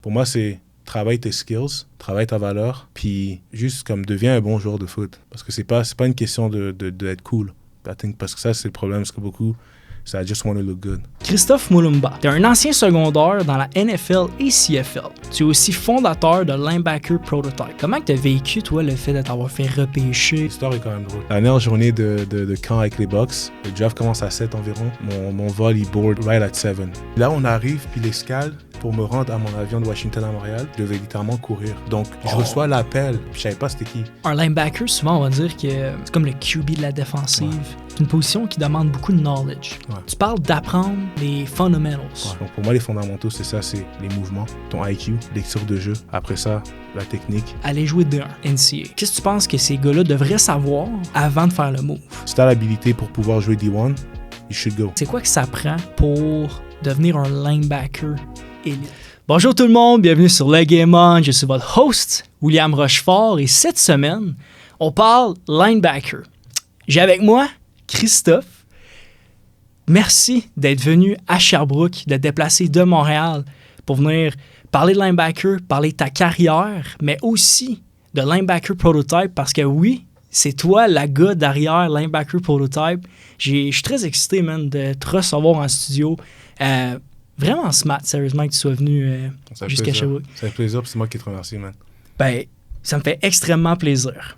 Pour moi, c'est travaille tes skills, travaille ta valeur, puis juste comme deviens un bon joueur de foot. Parce que c'est pas une question d'être cool. Parce que ça, c'est le problème, parce que beaucoup, c'est I just want to look good. Christophe Mulumba, tu es un ancien secondaire dans la NFL et CFL. Tu es aussi fondateur de Linebacker Prototype. Comment tu as vécu, toi, le fait de t'avoir fait repêcher? L'histoire est quand même drôle. La dernière journée de camp avec les Bucks, le draft commence à 7 environ. Mon vol, il board right at 7. Là, on arrive, puis l'escale, pour me rendre à mon avion de Washington à Montréal, je devais littéralement courir. Donc, je reçois l'appel, puis je savais pas c'était qui. Un linebacker, souvent, on va dire que c'est comme le QB de la défensive. Ouais. C'est une position qui demande beaucoup de knowledge. Ouais. Tu parles d'apprendre les fundamentals. Ouais. Donc, pour moi, les fondamentaux, c'est ça, c'est les mouvements, ton IQ, lecture de jeu. Après ça, la technique. Aller jouer D1, NCAA. Qu'est-ce que tu penses que ces gars-là devraient savoir avant de faire le move? Si tu as l'habilité pour pouvoir jouer D1, you should go. C'est quoi que ça prend pour devenir un linebacker élite? Bonjour tout le monde, bienvenue sur Le Game On. Je suis votre host, William Rochefort, et cette semaine, on parle linebacker. J'ai avec moi Christophe. Merci d'être venu à Sherbrooke, de te déplacer de Montréal pour venir parler de linebacker, parler de ta carrière, mais aussi de Linebacker Prototype, parce que oui, c'est toi, la gars derrière Linebacker Prototype. Je suis très excité, man, de te recevoir en studio. Vraiment smart, sérieusement, que tu sois venu jusqu'à Sherbrooke. Ça fait plaisir, puis c'est moi qui te remercie, man. Ben, ça me fait extrêmement plaisir.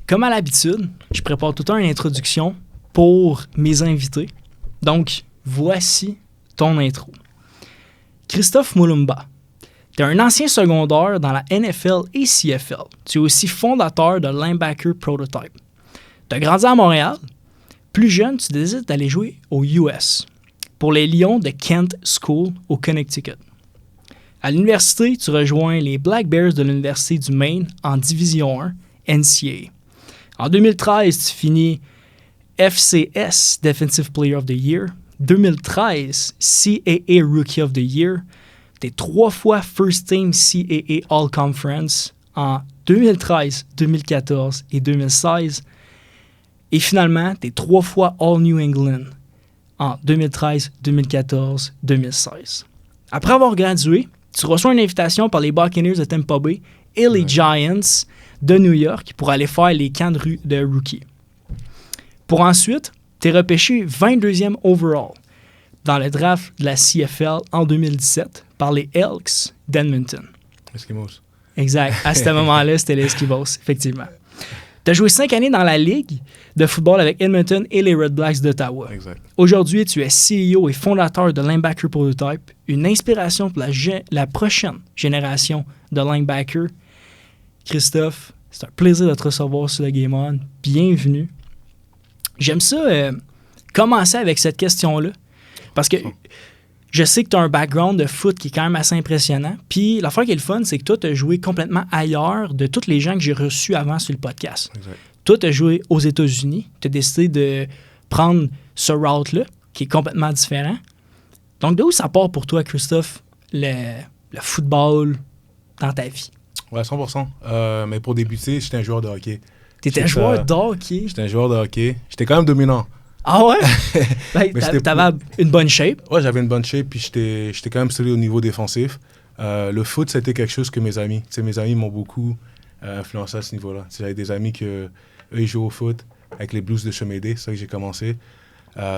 Comme à l'habitude, je prépare tout le temps une introduction pour mes invités. Donc, voici ton intro. Christophe Mulumba. Tu es un ancien secondaire dans la NFL et CFL. Tu es aussi fondateur de Linebacker Prototype. Tu as grandi à Montréal. Plus jeune, tu décides d'aller jouer aux US pour les Lions de Kent School au Connecticut. À l'université, tu rejoins les Black Bears de l'Université du Maine en Division 1 NCAA. En 2013, tu finis FCS Defensive Player of the Year. 2013, CAA Rookie of the Year. Tu es 3 fois First Team CAA All Conference en 2013, 2014 et 2016. Et finalement, tu es 3 fois All New England en 2013, 2014, 2016. Après avoir gradué, tu reçois une invitation par les Buccaneers de Tampa Bay et les Giants de New York pour aller faire les camps de rookie. Pour ensuite, tu es repêché 22e overall dans le draft de la CFL en 2017 par les Elks d'Edmonton. Eskimos. Exact. À ce moment-là, c'était les Eskimos, effectivement. Tu as joué 5 années dans la Ligue de football avec Edmonton et les Red Blacks d'Ottawa. Exact. Aujourd'hui, tu es CEO et fondateur de Linebacker Prototype, une inspiration pour la prochaine génération de linebacker. Christophe, c'est un plaisir de te recevoir sur le Game On. Bienvenue. J'aime ça commencer avec cette question-là, parce que je sais que tu as un background de foot qui est quand même assez impressionnant. Puis l'affaire qui est le fun, c'est que toi, tu as joué complètement ailleurs de tous les gens que j'ai reçus avant sur le podcast. Exact. Toi, tu as joué aux États-Unis. Tu as décidé de prendre ce route-là, qui est complètement différent. Donc, d'où ça part pour toi, Christophe, le football dans ta vie? Ouais, 100%. Mais pour débuter, j'étais un joueur de hockey. T'étais un joueur de hockey? J'étais un joueur de hockey. J'étais quand même dominant. Ah ouais? Ben, t'avais une bonne shape? Ouais, j'avais une bonne shape, puis j'étais quand même solide au niveau défensif. Le foot, c'était quelque chose que mes amis m'ont beaucoup influencé à ce niveau-là. J'avais des amis eux, ils jouent au foot avec les Blues de Chemédé, c'est ça que j'ai commencé.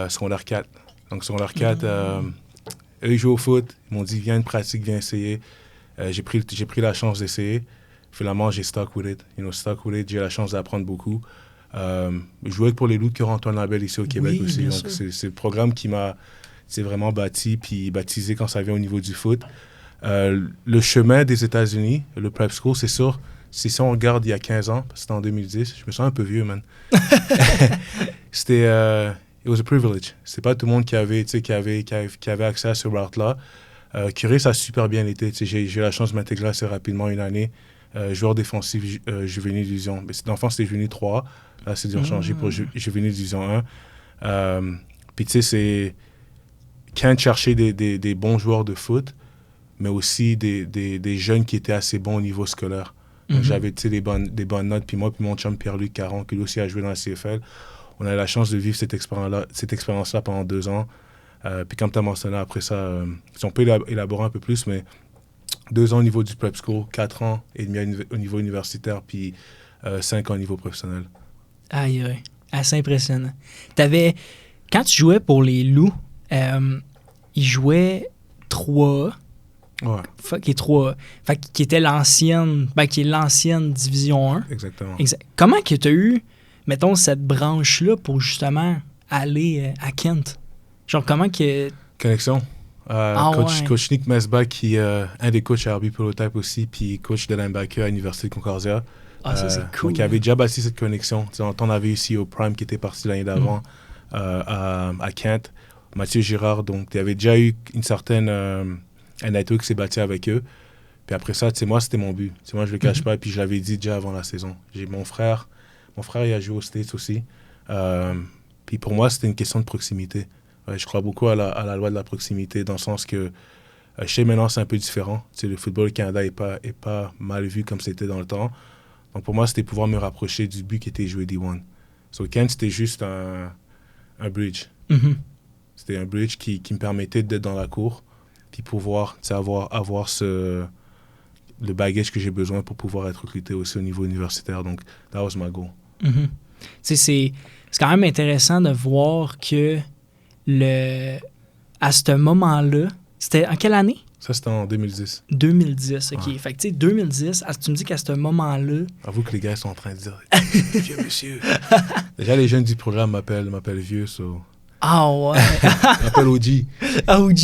Secondaire 4. Donc, secondaire 4, eux, ils jouent au foot. Ils m'ont dit, viens une pratique, viens essayer. J'ai pris la chance d'essayer. Finalement, j'ai stuck with it. J'ai la chance d'apprendre beaucoup. Je jouais pour les Loups de Cœur-Antoine Labelle ici au Québec aussi. Donc, c'est le programme qui m'a vraiment baptisé quand ça vient au niveau du foot. Le chemin des États-Unis, le prep school, c'est sûr, si on regarde il y a 15 ans, parce que c'était en 2010, je me sens un peu vieux, man. C'était... it was a privilege. C'est pas tout le monde qui avait accès à ce route-là. Curie, ça a super bien été. J'ai eu la chance de m'intégrer assez rapidement une année. Joueur défensif juvénile division. Mais d'enfant, c'était juvénile 3. Là, c'est dû changer pour juvénile division 1. Puis tu sais, c'est quand chercher des bons joueurs de foot, mais aussi des jeunes qui étaient assez bons au niveau scolaire. Donc, j'avais des bonnes notes. Puis moi, puis mon chum Pierre-Luc Caron, qui lui aussi a joué dans la CFL, on a eu la chance de vivre cette expérience-là pendant 2 ans. Puis comme tu as mentionné après ça, si on peut élaborer un peu plus, mais 2 ans au niveau du prep school, 4 ans et demi au niveau universitaire, puis 5 ans au niveau professionnel. Aïe, aïe. Assez impressionnant. Quand tu jouais pour les Loups, ils jouaient 3A. Ouais. Qui est 3A. Qui était qui est l'ancienne Division 1. Exactement. Comment que tu as eu, mettons, cette branche-là pour justement aller à Kent? Genre, comment que... Connexion. Ouais. Coach Nick Mesbah, qui est un des coachs à RB Prototype aussi, puis coach de linebacker à l'Université de Concordia. Ça, c'est cool. Donc, il avait déjà bâti cette connexion. On avait aussi au Prime qui était parti l'année d'avant à Kent. Mathieu Girard, donc il y avait déjà eu une certaine un network qui s'est bâti avec eux. Puis après ça, moi, c'était mon but. Moi, je le cache pas, puis je l'avais dit déjà avant la saison. J'ai mon frère, il a joué aux States aussi. Puis pour moi, c'était une question de proximité. Ouais, je crois beaucoup à la loi de la proximité, dans le sens que chez maintenant, c'est un peu différent. Le football au Canada est pas mal vu comme c'était dans le temps. Donc pour moi, c'était pouvoir me rapprocher du but qui était joué D1. So Kent, c'était juste un bridge. Mm-hmm. C'était un bridge qui me permettait d'être dans la cour, puis pouvoir avoir le bagage que j'ai besoin pour pouvoir être recruté aussi au niveau universitaire. Donc, that was my goal. Mm-hmm. C'est quand même intéressant de voir que à ce moment-là, c'était en quelle année? Ça, c'était en 2010. 2010, OK. Ouais. Fait que, tu sais, 2010, tu me dis qu'à ce moment-là... Avoue que les gars sont en train de dire « Vieux monsieur ». Déjà, les jeunes du programme m'appellent vieux, so... Ah ouais! Ils m'appellent OG. OG,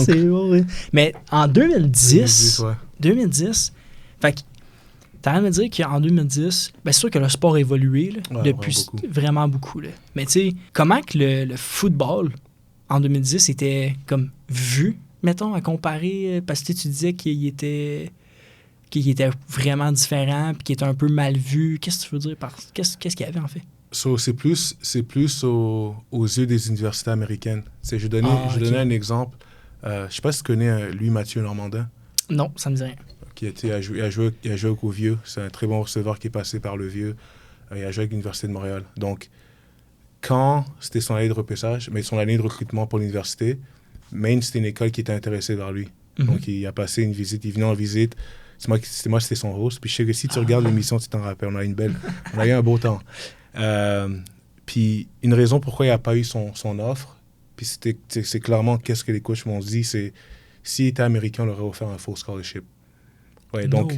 c'est vrai. Mais en 2010, ouais. 2010, fait que t'as rien à me dire qu'en 2010, c'est sûr que le sport a évolué là, depuis vraiment beaucoup. Là. Mais tu sais, comment que le football en 2010 était comme vu, mettons, à comparer, parce que tu disais qu'il était vraiment différent puis qu'il était un peu mal vu. Qu'est-ce que tu veux dire par... Qu'est-ce qu'il y avait en fait? So, c'est plus aux yeux des universités américaines. Je donnais un exemple. Je sais pas si tu connais Mathieu Normandin. Non, ça me dit rien. Il a joué au Vieux. C'est un très bon receveur qui est passé par le Vieux. Il a joué avec l'Université de Montréal. Donc, quand c'était son année de repêchage, mais son année de recrutement pour l'université, Maine, c'était une école qui était intéressée vers lui. Mm-hmm. Donc, il a passé une visite. Il venait en visite. C'était son host. Puis je sais que si tu regardes l'émission, tu t'en rappelles. On a eu un beau temps. Puis une raison pourquoi il n'a pas eu son offre, puis c'est clairement qu'est-ce que les coachs m'ont dit, c'est s'il était américain, on leur aurait offert un full scholarship. Ouais, donc,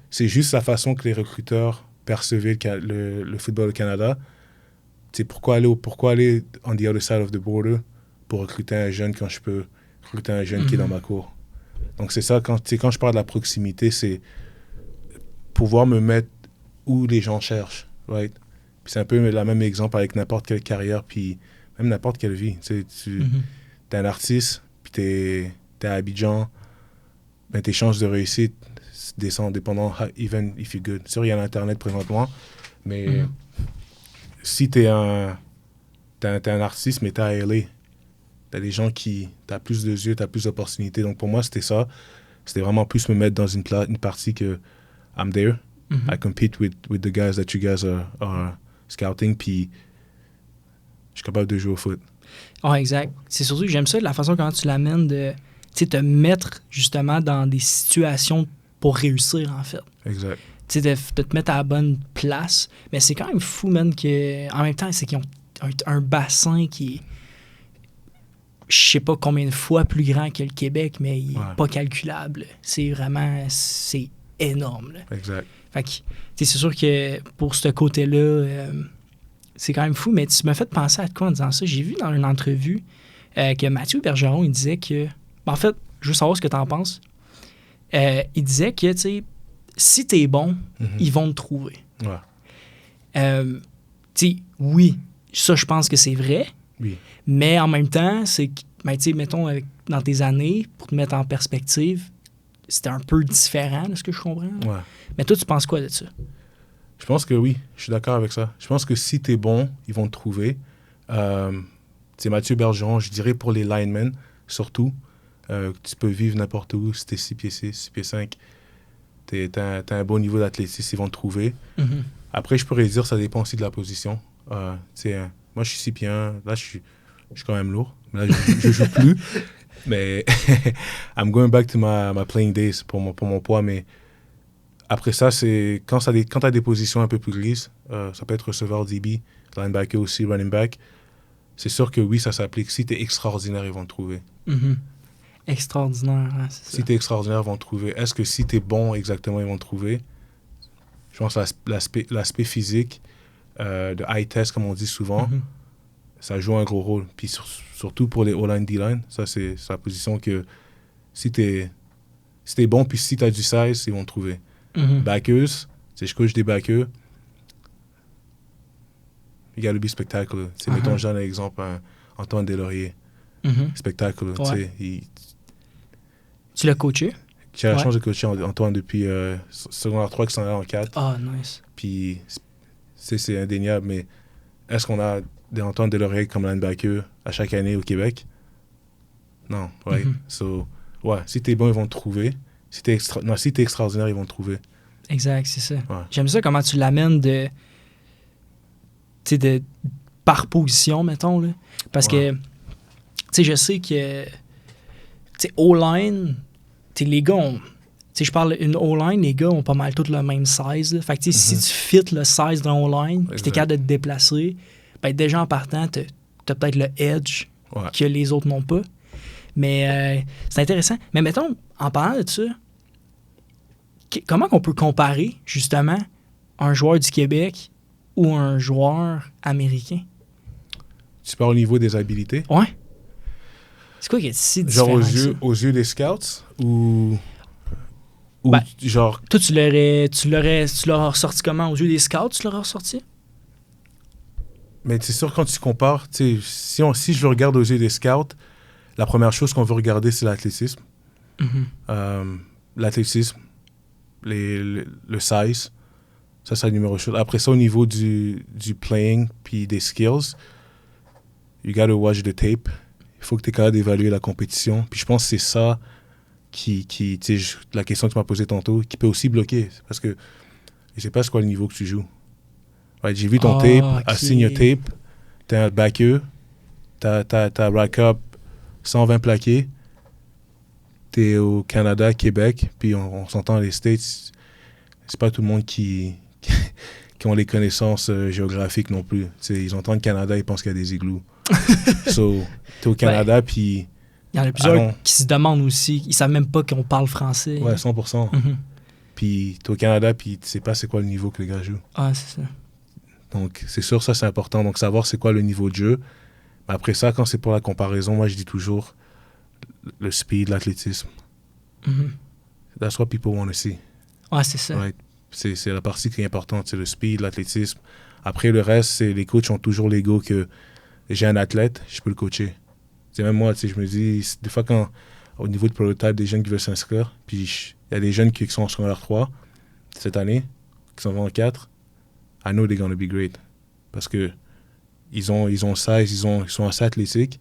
c'est juste la façon que les recruteurs percevaient le football au Canada. Pourquoi aller on the other side of the border pour recruter un jeune quand je peux recruter un jeune qui est dans ma cour. Donc c'est ça, quand je parle de la proximité, c'est pouvoir me mettre où les gens cherchent, right? Puis c'est un peu le même exemple avec n'importe quelle carrière, puis même n'importe quelle vie. T'es un artiste, puis t'es à Abidjan, ben tes chances de réussite descendent dépendant, even if you're good. Sûr, il y a l'Internet présentement, mais si t'es un artiste, mais t'es à LA, t'as des gens t'as plus de yeux, t'as plus d'opportunités. Donc pour moi, c'était ça. C'était vraiment plus me mettre dans une partie que I'm there. I compete with the guys that you guys are scouting, puis je suis capable de jouer au foot. Ah, exact. C'est surtout que j'aime ça, la façon comment tu l'amènes de te mettre justement dans des situations pour réussir, en fait. Exact. De te mettre à la bonne place. Mais c'est quand même fou, man, en même temps, c'est qu'ils ont un bassin qui est, je sais pas combien de fois plus grand que le Québec, mais il est pas calculable. C'est énorme. Là. Exact. Fait que, c'est sûr que pour ce côté-là, c'est quand même fou, mais tu m'as fait penser à quoi en disant ça? J'ai vu dans une entrevue que Mathieu Bergeron, il disait que... En fait, je veux savoir ce que tu en penses. Il disait que, tu sais, si t'es bon, ils vont te trouver. Ouais. Tu sais, oui, ça, je pense que c'est vrai. Oui. Mais en même temps, c'est que, ben, tu sais, mettons, dans tes années, pour te mettre en perspective, c'était un peu différent de ce que je comprends. Ouais. Mais toi, tu penses quoi de ça? Je pense que oui, je suis d'accord avec ça. Je pense que si t'es bon, ils vont te trouver. Mathieu Bergeron, je dirais pour les linemen, surtout, tu peux vivre n'importe où, si t'es 6 pieds 6, 6 pieds 5, t'as un bon niveau d'athlétisme, ils vont te trouver. Mm-hmm. Après, je pourrais dire, ça dépend aussi de la position. Moi, je suis 6 pieds 1, là, je suis quand même lourd. Mais là, je joue plus. Mais I'm going back to my playing days pour mon poids. Mais après ça, c'est quand tu as des positions un peu plus grises, ça peut être receveur DB, linebacker aussi, running back. C'est sûr que oui, ça s'applique. Si tu es extraordinaire, ils vont te trouver. Mm-hmm. Extraordinaire, hein, c'est ça. Si tu es extraordinaire, ils vont te trouver. Est-ce que si tu es bon, exactement, ils vont te trouver? Je pense que l'aspect physique, de high test, comme on dit souvent, ça joue un gros rôle. Puis surtout pour les O-line, D-line, ça, c'est la position que si tu es bon, puis si tu as du size, ils vont te trouver. Backers, je coach des backers. You gotta be spectacular. Mettons, genre, un exemple, Antoine Deslauriers. Spectacular. Ouais. Tu l'as coaché? J'ai la chance de coacher Antoine depuis secondaire 3 qui s'en est en 4. Ah, nice. Puis, c'est indéniable, mais est-ce qu'on a des Antoine Deslauriers comme linebacker à chaque année au Québec? Non, right? So, ouais, si t'es bon, ils vont te trouver. Si t'es extraordinaire, ils vont te trouver. Exact, c'est ça. Ouais. J'aime ça comment tu l'amènes par position, mettons, là. Parce que, je sais que, O-line, les gars ont... je parle une O-line, les gars ont pas mal tous le même size, là. Fait que, si tu fit le size d'un O-line, puis t'es capable de te déplacer, ben, déjà en partant, t'as peut-être le edge que les autres n'ont pas. Mais c'est intéressant. Mais mettons, en parlant de ça, comment on peut comparer, justement, un joueur du Québec ou un joueur américain? Tu parles au niveau des habilités? Ouais. C'est quoi qui est si différent? Genre aux yeux des scouts ou genre... Toi, tu l'aurais ressorti comment? Aux yeux des scouts, tu l'aurais ressorti? Mais c'est sûr, quand tu compares, si je le regarde aux yeux des scouts, la première chose qu'on veut regarder, c'est l'athlétisme. L'athlétisme, le size, ça, c'est la numéro chose. Après ça, au niveau du playing puis des skills, you gotta watch the tape. Il faut que tu es capable d'évaluer la compétition. Puis je pense que c'est ça la question que tu m'as posée tantôt, qui peut aussi bloquer. Parce que je sais pas c'est quoi le niveau que tu joues. Ouais, j'ai vu ton tape, I seen your tape, t'es un backer, t'as rack up 120 plaqués, t'es au Canada, Québec, puis on s'entend les States, c'est pas tout le monde qui ont les connaissances géographiques non plus. Ils entendent Canada, ils pensent qu'il y a des igloos. So, t'es au Canada, puis... Il y en a plusieurs qui se demandent aussi, ils savent même pas qu'on parle français. Ouais, 100%. Puis t'es au Canada, puis tu sais pas c'est quoi le niveau que les gars jouent. Ah, c'est ça. Donc, c'est sûr, ça, c'est important. Donc, savoir c'est quoi le niveau de jeu. Mais après ça, quand c'est pour la comparaison, moi, je dis toujours le speed, l'athlétisme. That's what people want to see. Ouais, c'est ça. Right? C'est la partie qui est importante, c'est le speed, l'athlétisme. Après, le reste, c'est les coachs ont toujours l'ego que j'ai un athlète, je peux le coacher. C'est même moi, je me dis, des fois, au niveau de prototype, des jeunes qui veulent s'inscrire, puis il y a des jeunes qui sont en secondaire 3 cette année, qui sont en 4, I know they're gonna be great. Parce que ils sont assez athlétiques,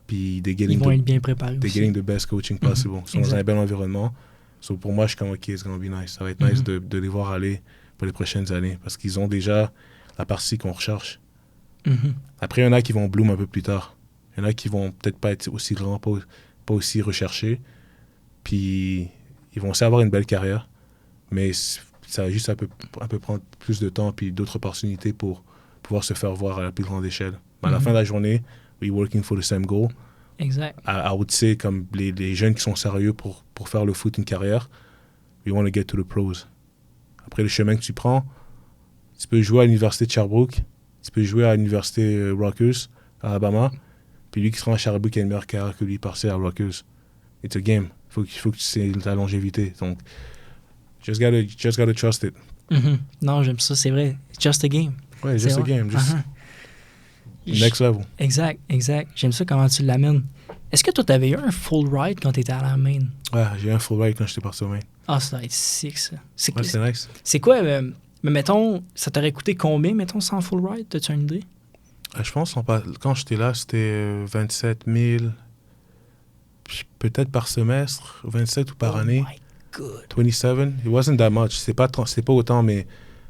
puis ils vont être bien préparés they're aussi. getting the best coaching possible. Ils sont dans un bel environnement. So pour moi, je suis comme, OK, it's gonna be nice. Ça va être nice de les voir aller pour les prochaines années, parce qu'ils ont déjà la partie qu'on recherche. Après, il y en a qui vont bloom un peu plus tard. Il y en a qui vont peut-être pas être aussi grands, pas aussi recherchés, puis ils vont aussi avoir une belle carrière, mais ça va juste un peu prendre plus de temps puis d'autres opportunités pour pouvoir se faire voir à la plus grande échelle. Mais à la fin de la journée, we're working for the same goal. Exact. I would say, comme les jeunes qui sont sérieux pour faire le foot une carrière, we want to get to the pros. Après, le chemin que tu prends, tu peux jouer à l'université de Sherbrooke, tu peux jouer à l'université Rutgers, à Alabama, puis lui qui sera à Sherbrooke a une meilleure carrière que lui passer à Rutgers. It's a game. Il faut que tu sais ta longévité. Donc, just gotta trust it. Non, j'aime ça, c'est vrai. It's just a game. Ouais, just a game. Just next level. Exact. J'aime ça comment tu l'amènes. Est-ce que toi, t'avais eu un full ride quand t'étais à la main? Ouais, j'ai eu un full ride quand j'étais parti au Maine. Ah, ça doit être sick, ça. Ouais, c'est nice. C'est quoi, mais mettons, ça t'aurait coûté combien, mettons, sans full ride? T'as-tu une idée? Je pense, quand j'étais là, c'était 27 000, peut-être par semestre, 27 ou par année. Oh my God. 27, it wasn't that much. C'est pas autant, mais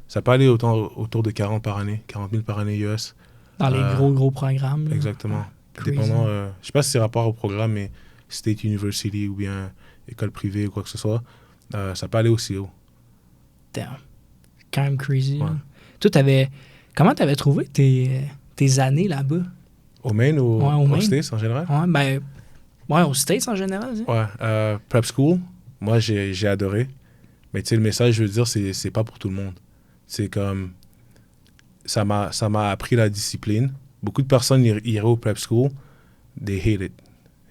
ça peut aller autour de 40 par année, 40 000 par année US. Dans les gros programmes. Là. Exactement. Crazy. Dépendant, je sais pas si c'est rapport au programme, mais State University ou bien école privée ou quoi que ce soit, ça peut aller aussi haut. Damn. Quand même crazy. Ouais. Toi, comment t'avais trouvé tes années là-bas? Au Maine ou Ouais, au aux Maine. States en général? Ouais, ben, ouais, aux States en général. Hein? Ouais, prep school, moi j'ai adoré. Mais tu sais, le message, je veux dire, c'est pas pour tout le monde. C'est comme, ça m'a appris la discipline. Beaucoup de personnes iraient au prep school, they hate it.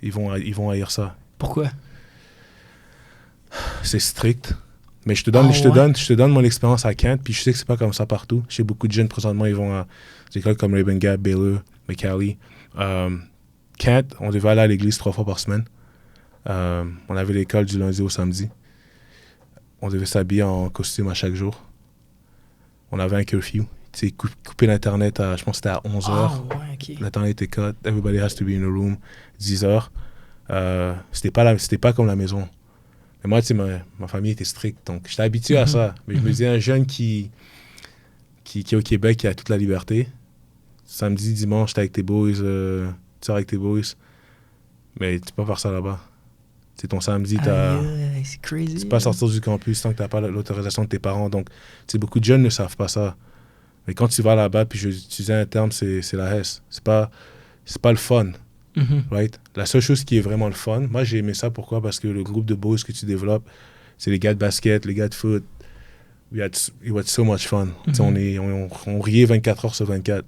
Ils vont haïr ça. Pourquoi? C'est strict. Mais je te donne mon expérience à Kent, puis je sais que c'est pas comme ça partout. Chez beaucoup de jeunes, présentement, ils vont à des écoles comme Rabun Gap, Baylor, McCallie. Kent, on devait aller à l'église 3 fois par semaine. On avait l'école du lundi au samedi. On devait s'habiller en costume à chaque jour. On avait un curfew. Tu sais, couper l'Internet, je pense que c'était à 11h. Ah, ouais, OK. L'Internet était cut. Everybody has to be in a room. 10h. C'était pas comme la maison. Mais moi, tu sais, ma famille était stricte. Donc, j'étais habitué à ça. Mais je me disais, un jeune qui est au Québec, qui a toute la liberté. Samedi, dimanche, t'es avec tes boys. Tu sors avec tes boys. Mais tu peux pas faire ça là-bas. C'est ton samedi, c'est crazy. tu peux pas sortir du campus tant que t'as pas l'autorisation de tes parents. Donc, tu sais, beaucoup de jeunes ne savent pas ça. Mais quand tu vas là-bas, puis je vais utiliser un terme, c'est la hesse. C'est pas le fun. Right? La seule chose qui est vraiment le fun, moi j'ai aimé ça, pourquoi? Parce que le groupe de boys que tu développes, c'est les gars de basket, les gars de foot. It was so much fun. On riait 24 heures sur 24.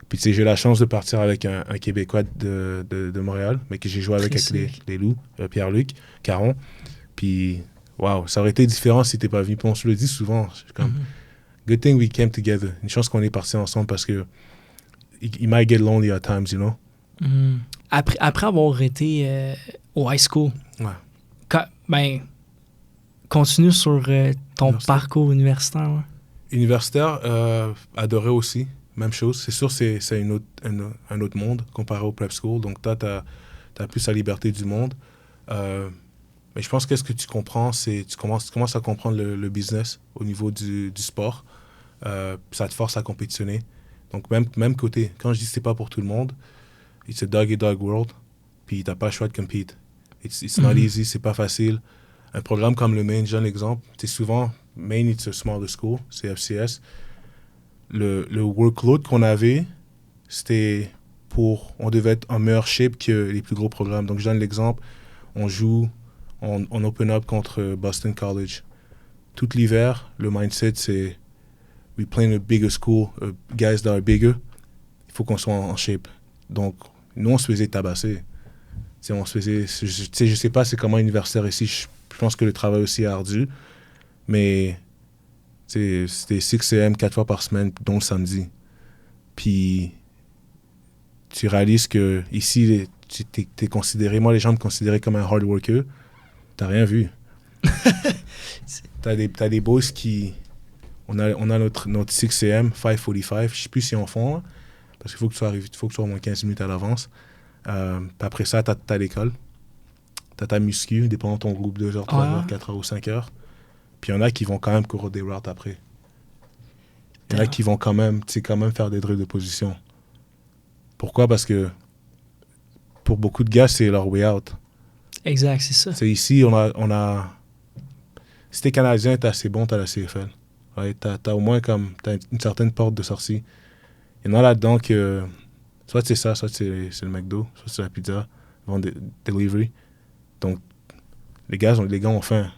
Puis tu sais, j'ai eu la chance de partir avec un Québécois de Montréal, mais que j'ai joué avec les Loups, Pierre-Luc Caron. Puis, wow, ça aurait été différent si t'es pas venu. Puis on se le dit souvent, comme, good thing we came together. Une chance qu'on est partis ensemble parce que it might get lonely at times, you know? Après avoir été au high school, continue sur ton parcours universitaire. Ouais. Universitaire, adoré aussi. Même chose. C'est sûr, c'est un autre monde comparé au prep school. Donc, toi, t'as plus la liberté du monde. Mais je pense que ce que tu comprends, c'est tu commences à comprendre le business au niveau du sport. Ça te force à compétitionner. Donc, même côté, quand je dis que c'est pas pour tout le monde, it's a dog-eat-dog world, puis t'as pas le choix de compete. It's not easy, c'est pas facile. Un programme comme le Maine, j'ai un exemple, c'est souvent, Maine, it's a smaller school, c'est FCS. Le workload qu'on avait, c'était on devait être en meilleure shape que les plus gros programmes. Donc, je donne l'exemple, on joue en open-up contre Boston College. Tout l'hiver, le mindset, c'est we play in a bigger school, guys that are bigger, il faut qu'on soit en shape. Donc, nous, on se faisait tabasser. On se faisait, je sais pas c'est comment universitaire ici, je pense que le travail aussi est ardu, mais c'était 6 AM 4 fois par semaine, dont le samedi. Puis, tu réalises que ici, t'es considéré, moi les gens me considéraient comme un hard worker, t'as rien vu. T'as des boss qui, on a notre 6 AM, 5:45, je sais plus si on font, parce qu'il faut que tu sois au moins 15 minutes à l'avance. Puis après ça, t'as l'école. T'as ta muscu, dépendant de ton groupe, 2 heures, 3 heures, 4 heures ou 5 heures. Puis il y en a qui vont quand même courir des routes après. Il y en a qui vont quand même faire des drills de position. Pourquoi? Parce que pour beaucoup de gars, c'est leur way out. Exact, c'est ça. C'est ici, on a... Si t'es Canadien, t'es assez bon, t'as la CFL. Ouais, t'as au moins t'as une certaine porte de sortie. Il y en a là-dedans que... Soit c'est ça, soit c'est le McDo, soit c'est la pizza, vendre delivery. Donc, les gars ont faim.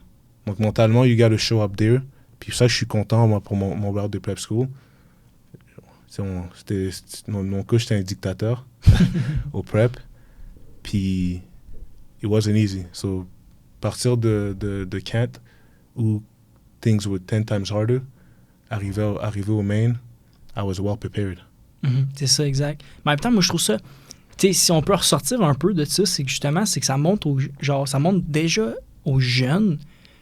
Donc, mentalement, you gotta show up there. Puis ça, je suis content, moi, pour mon route de prep school. Mon coach, c'était un dictateur au prep. Puis, it wasn't easy. So, partir de Kent, où things were 10 times harder, arriver au Maine, I was well prepared. C'est ça, exact. Mais en même temps, moi, je trouve ça... Tu sais, si on peut ressortir un peu de ça, c'est que justement, c'est que ça montre déjà aux jeunes,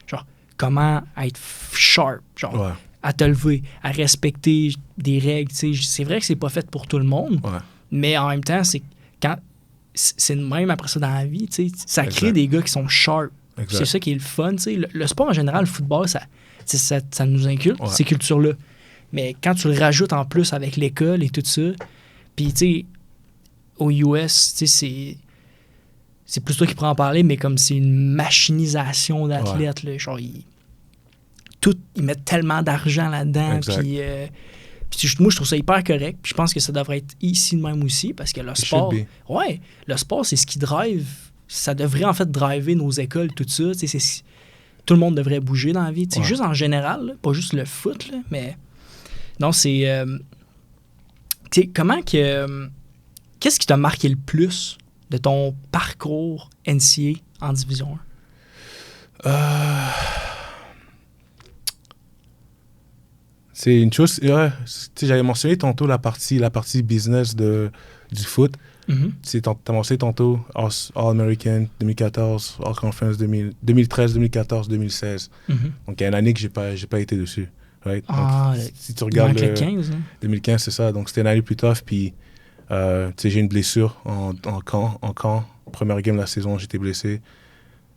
genre, comment être sharp, genre, à te lever, à respecter des règles, tu sais. C'est vrai que c'est pas fait pour tout le monde, mais en même temps, c'est de même après ça dans la vie, tu sais. Ça crée des gars qui sont sharp. C'est ça qui est le fun, tu sais. Le sport, en général, le football, ça nous inculque, ces cultures-là. Mais quand tu le rajoutes en plus avec l'école et tout ça, puis tu sais, aux US, tu sais, c'est plus toi qui pourras en parler, mais comme c'est une machinisation d'athlètes, là, genre, ils mettent tellement d'argent là-dedans, puis moi, je trouve ça hyper correct, puis je pense que ça devrait être ici de même aussi, parce que le sport, le sport, c'est ce qui drive, ça devrait en fait driver nos écoles, tout ça, tout le monde devrait bouger dans la vie, juste en général, là, pas juste le foot, là, mais non, c'est... qu'est-ce qui t'a marqué le plus de ton parcours NCA en Division 1? C'est une chose... j'avais mentionné tantôt la partie business du foot. Tu as mentionné tantôt All-American 2014, All-Conference 2013, 2014, 2016. Donc, il y a une année que j'ai pas été dessus. Right? Donc, si tu regardes 2015, c'est ça. Donc, c'était une année plus tough. Puis, j'ai une blessure en camp. Première game de la saison, j'étais blessé.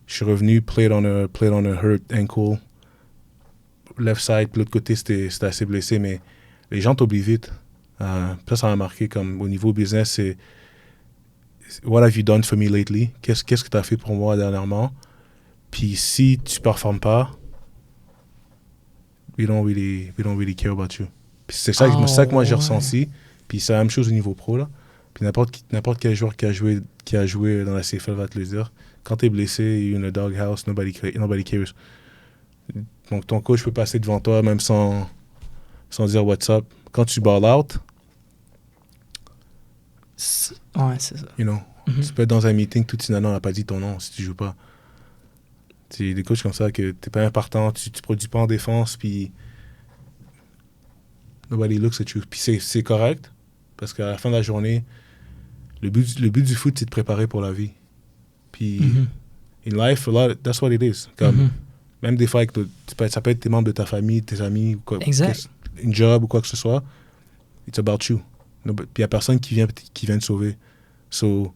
Je suis revenu, played on a hurt ankle. Left side, puis l'autre côté, c'était assez blessé. Mais les gens t'oublient vite. Ça m'a marqué comme au niveau business, c'est what have you done for me lately? Qu'est-ce que tu as fait pour moi dernièrement? Puis si tu performes pas, we don't really care about you. Puis c'est ça que moi j'ai ressenti. Puis c'est la même chose au niveau pro, là. Puis n'importe quel joueur qui a joué dans la CFL va te le dire. Quand t'es blessé, you're in a doghouse, nobody cares. Donc ton coach peut passer devant toi même sans dire what's up. Quand tu ball out, c'est ça. You know, tu peux être dans un meeting, tout de on n'a pas dit ton nom si tu joues pas. C'est des coachs comme ça que t'es pas important, tu produis pas en défense, puis nobody looks at you. Puis c'est correct, parce qu'à la fin de la journée, le but du foot, c'est de préparer pour la vie. Puis, in life, that's what it is. Comme, même des fois, ça peut être tes membres de ta famille, tes amis, ou quoi, une job ou quoi que ce soit. It's about you. Puis il n'y a personne qui vient te sauver. So,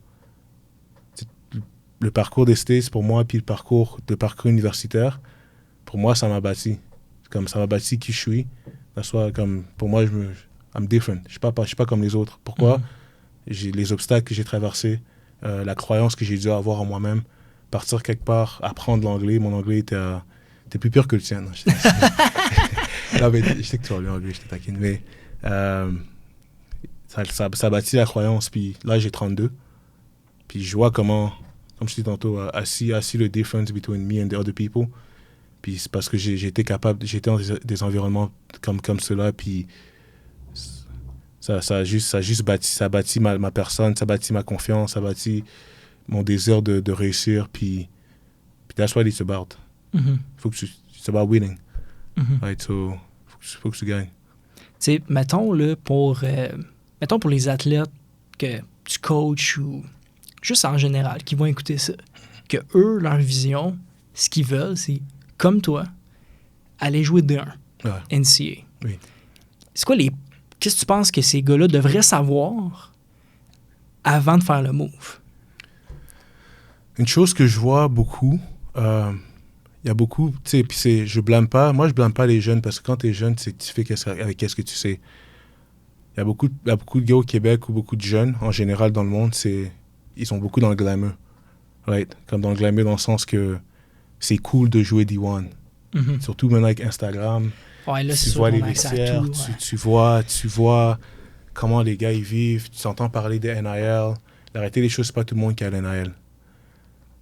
le parcours des States, pour moi, puis le parcours universitaire, pour moi, ça m'a bâti. Comme ça m'a bâti qui je suis. Comme, pour moi, I'm different. Je ne suis pas comme les autres. Pourquoi? J'ai les obstacles que j'ai traversés, la croyance que j'ai dû avoir en moi-même, partir quelque part, apprendre l'anglais. Mon anglais était plus pur que le tien. Non, mais je sais que tu vas bien anglais, je te taquine. Mais ça bâtit la croyance. Puis là, j'ai 32. Puis je vois comment, comme je disais tantôt, I see the difference between me and the other people. Puis c'est parce que j'étais dans des environnements comme ceux-là. Puis ça bâtit ma personne, ça bâtit ma confiance, ça bâtit mon désir de réussir. Puis that's what it's about. It's about winning. Right? So, faut que tu gagnes. Tu sais, mettons pour les athlètes que tu coaches ou juste en général, qui vont écouter ça, que eux, leur vision, ce qu'ils veulent, c'est, comme toi, aller jouer D1, NCA. Oui. C'est quoi qu'est-ce que tu penses que ces gars-là devraient savoir avant de faire le move? Une chose que je vois beaucoup, il y a beaucoup, tu sais, puis je blâme pas les jeunes, parce que quand tu es jeune, tu fais avec qu'est-ce que tu sais. Il y a beaucoup de gars au Québec ou beaucoup de jeunes, en général dans le monde, ils sont beaucoup dans le glamour. Right? Comme dans le glamour dans le sens que c'est cool de jouer D1. Surtout maintenant avec Instagram. Ouais, là, tu vois les vestiaires, tu vois comment les gars ils vivent, tu entends parler des NIL. La réalité des choses, c'est pas tout le monde qui a l'NIL.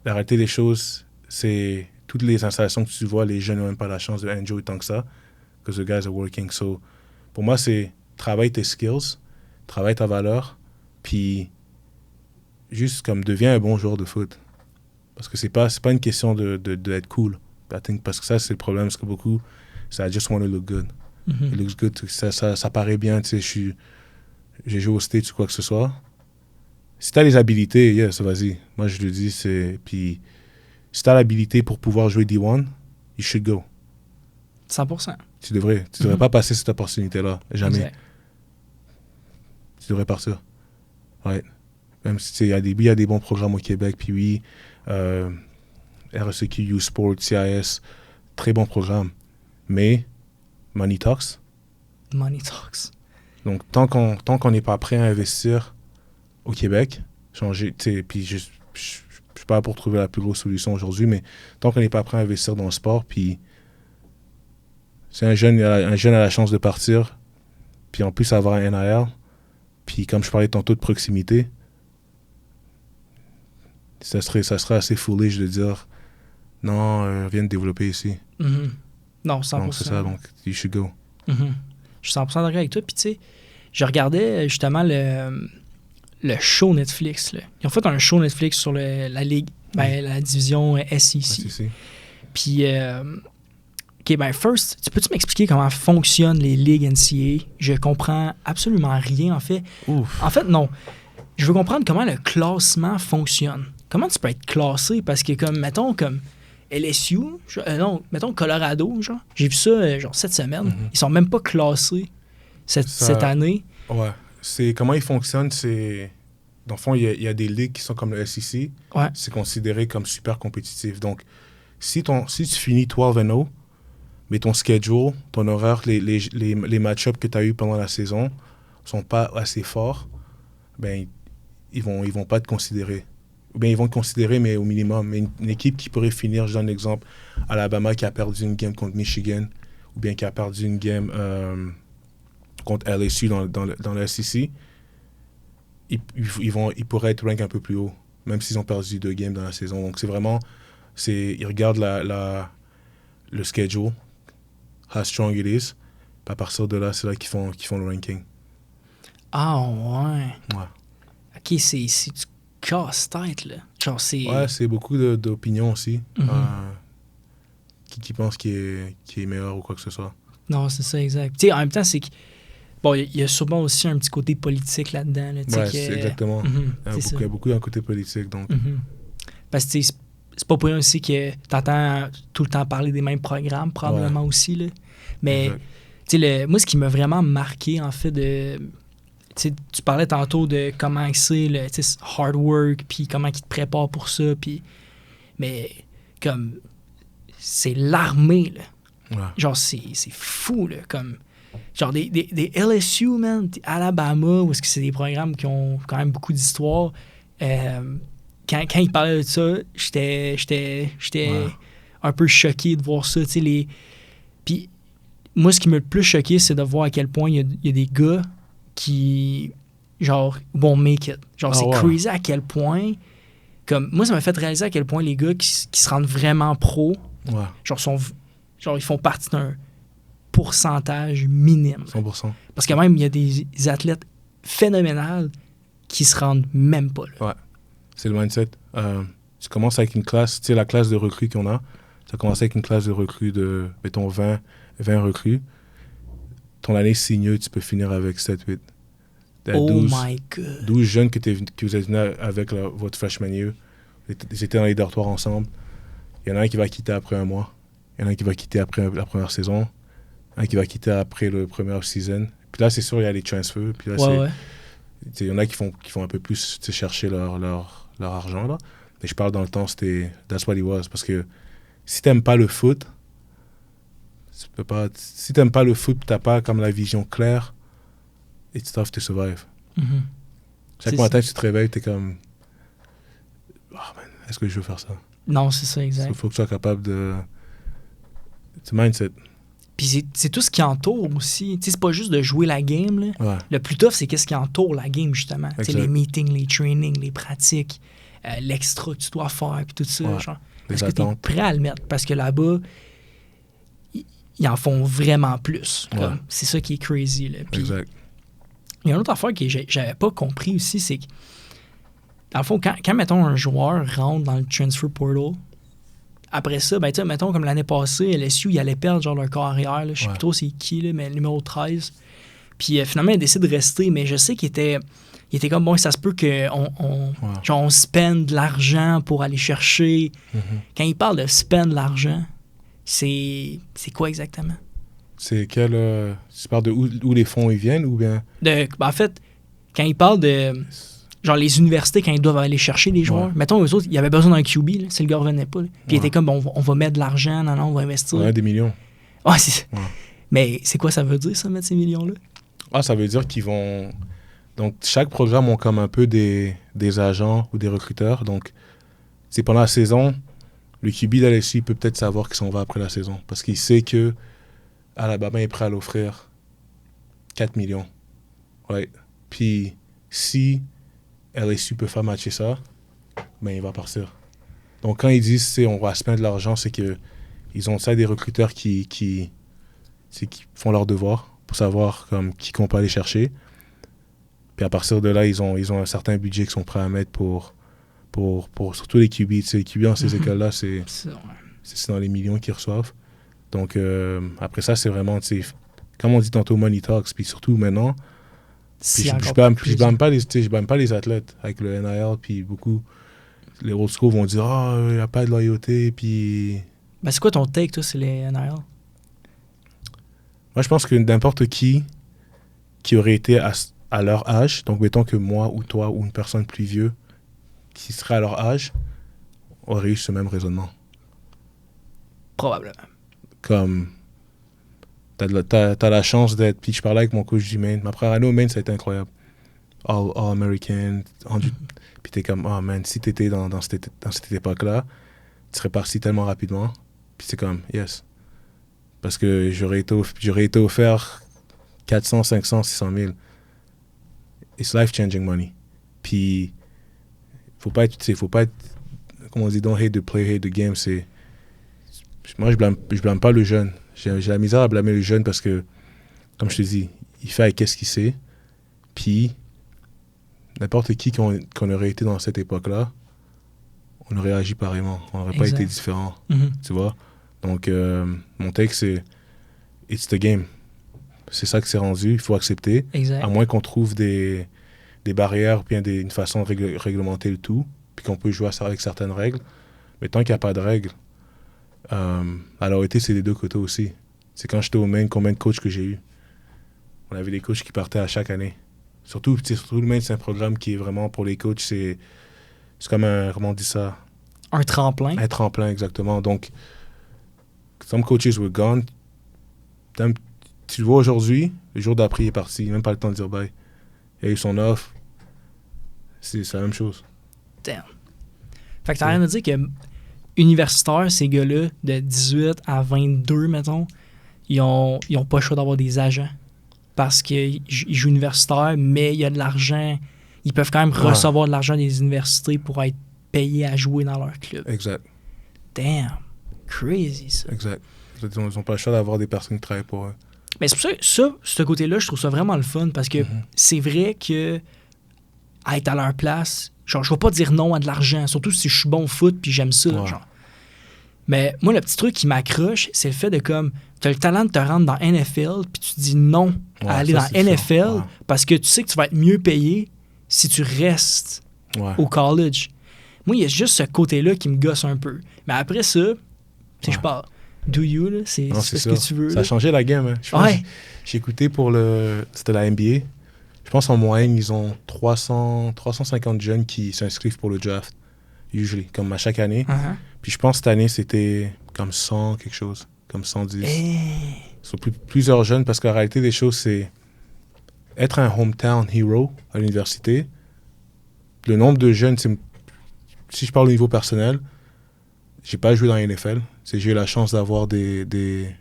La réalité des choses, c'est toutes les installations que tu vois, les jeunes n'ont même pas la chance de enjoy tant que ça, because the guys are working. So, pour moi, c'est travaille tes skills, travaille ta valeur, puis juste comme deviens un bon joueur de foot. Parce que c'est pas une question d'être cool. I think, parce que ça, c'est le problème, parce que beaucoup, c'est I just want to look good. It looks good, ça paraît bien, tu sais, j'ai joué au States ou quoi que ce soit. Si t'as les habilités, yes, vas-y. Moi, je le dis, puis si t'as l'habilité pour pouvoir jouer D1, you should go. 100%. Tu devrais pas passer cette opportunité-là. Jamais. Exact. Tu devrais partir. Ouais. Même si il y a des bons programmes au Québec, puis oui, RSEQ, U-Sport, CIS, très bons programmes. Mais, money talks. Money talks. Donc, tant qu'on n'est pas prêt à investir au Québec, changer, tu sais, puis Je suis pas là pour trouver la plus grosse solution aujourd'hui, mais tant qu'on n'est pas prêt à investir dans le sport, puis c'est un jeune a la chance de partir, puis en plus avoir un NIL, puis comme je parlais tantôt de proximité, ça serait assez foolish de dire non, viens de développer ici. Mhm. Non, 100%. Donc c'est ça, donc you should go. Mhm. Je suis 100% d'accord avec toi. Puis tu sais, je regardais justement le show Netflix. Là. Ils ont fait un show Netflix sur la ligue, la division SEC. Puis, OK, ben first, peux-tu m'expliquer comment fonctionnent les ligues NCAA? Je comprends absolument rien, en fait. Ouf. En fait, non. Je veux comprendre comment le classement fonctionne. Comment tu peux être classé? Parce que, comme, mettons, comme LSU, mettons Colorado, genre, j'ai vu ça, genre, cette semaine. Mm-hmm. Ils sont même pas classés cette année. Ouais. Comment ils fonctionnent, c'est... Dans le fond, il y a des ligues qui sont comme le SEC. Ouais. C'est considéré comme super compétitif. Donc, si tu finis 12-0, mais ton schedule, ton horaire, les match-ups que tu as eu pendant la saison sont pas assez forts, ben ils vont pas te considérer. Ou bien ils vont te considérer, mais au minimum. Mais une équipe qui pourrait finir, je donne l'exemple, Alabama qui a perdu une game contre Michigan, ou bien qui a perdu une game contre LSU dans le SEC, ils pourraient être rank un peu plus haut, même s'ils ont perdu 2 games dans la saison. Donc c'est vraiment, ils regardent le schedule, how strong it is, puis à partir de là, c'est là qu'ils font le ranking. Ah ouais. Ouais. OK, c'est du casse-tête, là. Genre, c'est... Ouais, c'est beaucoup d'opinions aussi, qui pensent qu'il est meilleur ou quoi que ce soit. Non, c'est ça, exact. Tu sais, en même temps, c'est que... Bon, il y a sûrement aussi un petit côté politique là-dedans. Là, ouais, c'est exactement. Il y a beaucoup d'un côté politique, donc. Parce que c'est pas pour rien aussi que t'entends tout le temps parler des mêmes programmes, probablement aussi. Là. Mais moi, ce qui m'a vraiment marqué, en fait, tu parlais tantôt de comment c'est le hard work, puis comment ils te préparent pour ça, puis... Mais, comme... C'est l'armée, là. Ouais. Genre, c'est fou, là, comme... Genre des LSU, man, Alabama, où est-ce que c'est des programmes qui ont quand même beaucoup d'histoire. Quand ils parlaient de ça, j'étais un peu choqué de voir ça, tu sais, Puis moi, ce qui m'a le plus choqué, c'est de voir à quel point il y a des gars qui, genre, vont make it. Genre, c'est crazy à quel point... Comme, moi, ça m'a fait réaliser à quel point les gars qui se rendent vraiment pro, genre, ils font partie d'un pourcentage minime. 100%. Parce que même, il y a des athlètes phénoménales qui se rendent même pas là. Ouais. C'est le mindset. Tu commences avec une classe, tu sais, la classe de recrues qu'on a, ça commence avec une classe de recrues de, mettons, 20 recrues. Ton année senior, tu peux finir avec 7-8. Oh my God. 12 jeunes que vous êtes venus avec votre freshman year. Ils étaient dans les dortoirs ensemble. Il y en a un qui va quitter après un mois. Il y en a un qui va quitter après la première saison. Un qui va quitter après le premier off-season. Puis là, c'est sûr, il y a les transfers. Puis là, il y en a qui font un peu plus chercher leur argent. Là. Mais je parle dans le temps, c'était that's what it was. Parce que si t'aimes pas le foot, tu peux pas... Si t'aimes pas le foot, t'as pas comme la vision claire, it's tough to survive. Chaque matin, tu te réveilles, t'es comme... Oh man, est-ce que je veux faire ça? Non, c'est ça, exact. Il faut que tu sois capable de... C'est mindset. Puis c'est tout ce qui entoure aussi. Tu sais, c'est pas juste de jouer la game. Là. Ouais. Le plus tough, c'est qu'est-ce qui entoure la game, justement. Tu sais, les meetings, les trainings, les pratiques, l'extra que tu dois faire, puis tout ça. Ouais. Genre. Les Est-ce que t'es attentes. prêt à le mettre? Parce que là-bas, ils en font vraiment plus. Comme, c'est ça qui est crazy. Là. Puis, exact. il y a une autre affaire que j'avais pas compris aussi, c'est que, dans le fond, quand mettons, un joueur rentre dans le transfer portal, après ça, ben, tu sais, mettons, comme l'année passée, LSU, ils allaient perdre genre leur carrière. Je sais plus trop c'est qui, là, mais le numéro 13. Puis finalement, ils décident de rester, mais je sais qu'il était comme, bon, ça se peut qu'on spend de l'argent pour aller chercher. Quand ils parlent de spend de l'argent, c'est quoi exactement? C'est quel... tu parles de où les fonds ils viennent ou bien... En fait, quand ils parlent de... Genre les universités, quand ils doivent aller chercher des joueurs, mettons, eux autres, il y avait besoin d'un QB, là, si le gars revenait pas. Là. Puis ils étaient comme, on va mettre de l'argent, non, on va investir. Ouais, des millions. Ouais, mais c'est quoi ça veut dire, ça, mettre ces millions-là? Ah, ça veut dire qu'ils vont... Donc, chaque programme ont comme un peu des agents ou des recruteurs. Donc, c'est pendant la saison, le QB d'LSU peut peut-être savoir qu'il s'en va après la saison. Parce qu'il sait que Alabama est prêt à l'offrir 4 millions. Ouais. Puis si LSU peut faire matcher ça, ben il va partir. Donc quand ils disent on va se mettre de l'argent, c'est que ils ont ça des recruteurs qui font leur devoir pour savoir comme qui qu'on peut aller chercher. Puis à partir de là, ils ont un certain budget qu'ils sont prêts à mettre pour surtout les QB. Tu sais, les QB dans ces écoles-là, c'est dans les millions qu'ils reçoivent. Donc après ça, c'est vraiment, tu sais, comme on dit tantôt, money talks. Puis surtout maintenant, puis je blâme pas les athlètes avec le NIL. Puis beaucoup, les old school vont dire il n'y a pas de loyauté. Puis. Ben, c'est quoi ton take, toi, c'est les NIL? Moi, je pense que n'importe qui aurait été à leur âge, donc mettons que moi ou toi ou une personne plus vieux qui serait à leur âge, aurait eu ce même raisonnement. Probablement. Comme, t'as la chance d'être... Puis je parlais avec mon coach du Maine. Ma première année au Maine, ça a été incroyable. All-American. Puis t'es comme, oh man, si t'étais dans cette époque-là, tu serais parti tellement rapidement. Puis c'est comme, yes. Parce que j'aurais été offert 400, 500, 600 000. It's life-changing money. Puis, faut pas être, comme on dit, don't hate the play, hate the game. Moi, je blâme pas le jeune. J'ai la misère à blâmer le jeune parce que, comme je te dis, il fait avec ce qu'il sait. Puis, n'importe qui qu'on aurait été dans cette époque-là, on aurait agi pareillement. On n'aurait pas été différent. Tu vois? Donc, mon take, c'est it's the game. C'est ça que c'est rendu. Il faut accepter. Exact. À moins qu'on trouve des barrières ou bien une façon de réglementer le tout, puis qu'on peut jouer à ça avec certaines règles. Mais tant qu'il n'y a pas de règles, la loyauté, c'est des deux côtés aussi. C'est quand j'étais au Maine, combien de coachs que j'ai eu. On avait des coachs qui partaient à chaque année. Surtout le Maine, c'est un programme qui est vraiment pour les coachs, c'est comme un, comment on dit ça? Un tremplin. Un tremplin, exactement. Donc, some coaches were gone. Tu le vois aujourd'hui, le jour d'après, il est parti. Il n'a même pas le temps de dire bye. Il a eu son offre. C'est la même chose. Damn. Fait que t'as rien à dire que universitaires, ces gars-là, de 18 à 22, mettons, ils ont pas le choix d'avoir des agents. Parce qu'ils jouent universitaire, mais il y a de l'argent. Ils peuvent quand même recevoir de l'argent des universités pour être payés à jouer dans leur club. Exact. Damn. Crazy, ça. Exact. Ils n'ont pas le choix d'avoir des personnes qui travaillent pour eux. Mais c'est pour ça que ce côté-là, je trouve ça vraiment le fun parce que c'est vrai que être à leur place, genre, je vais pas dire non à de l'argent, surtout si je suis bon au foot puis j'aime ça. Ouais. Genre. Mais moi, le petit truc qui m'accroche, c'est le fait de comme, tu as le talent de te rendre dans NFL puis tu dis non à aller dans NFL parce que tu sais que tu vas être mieux payé si tu restes au college. Moi, il y a juste ce côté-là qui me gosse un peu. Mais après ça, je pars. Do you, là, c'est ce que tu veux. Ça a changé la game. Hein. J'ai écouté c'était la NBA. Je pense en moyenne, ils ont 350 jeunes qui s'inscrivent pour le draft, usually, comme à chaque année. Puis je pense cette année, c'était comme 100 quelque chose, comme 110. Sur plusieurs jeunes, parce qu'en réalité des choses, c'est être un hometown hero à l'université. Le nombre de jeunes, si je parle au niveau personnel, j'ai pas joué dans la NFL. J'ai eu la chance d'avoir des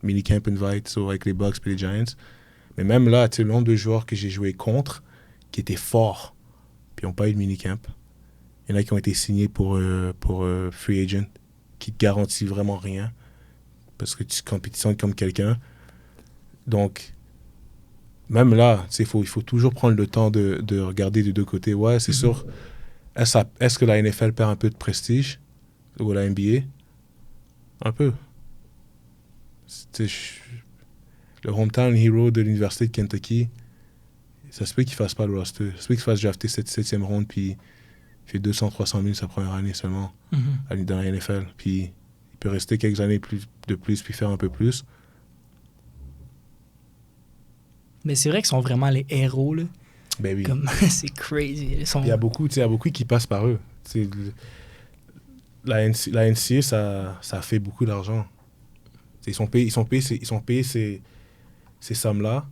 mini-camp invites avec les Bucks et les Giants. Mais même là, le nombre de joueurs que j'ai joué contre, qui étaient forts, puis n'ont pas eu de mini-camp. Il y en a qui ont été signés pour free agent, qui te garantit vraiment rien, parce que tu compétitionnes comme quelqu'un. Donc, même là, il faut toujours prendre le temps de regarder des deux côtés. Ouais, c'est sûr. Est-ce que la NFL perd un peu de prestige? Ou la NBA? Un peu. Le hometown hero de l'université de Kentucky, ça se peut qu'il fasse pas le roster. Ça se peut qu'il fasse drafter cette 7e ronde, puis il fait 200-300 000 sa première année seulement dans la NFL. Puis il peut rester quelques années de plus, puis faire un peu plus. Mais c'est vrai qu'ils sont vraiment les héros, là. Ben oui. C'est crazy. Il y a beaucoup qui passent par eux. La NCA, ça fait beaucoup d'argent. Ils sont payés ces sommes-là.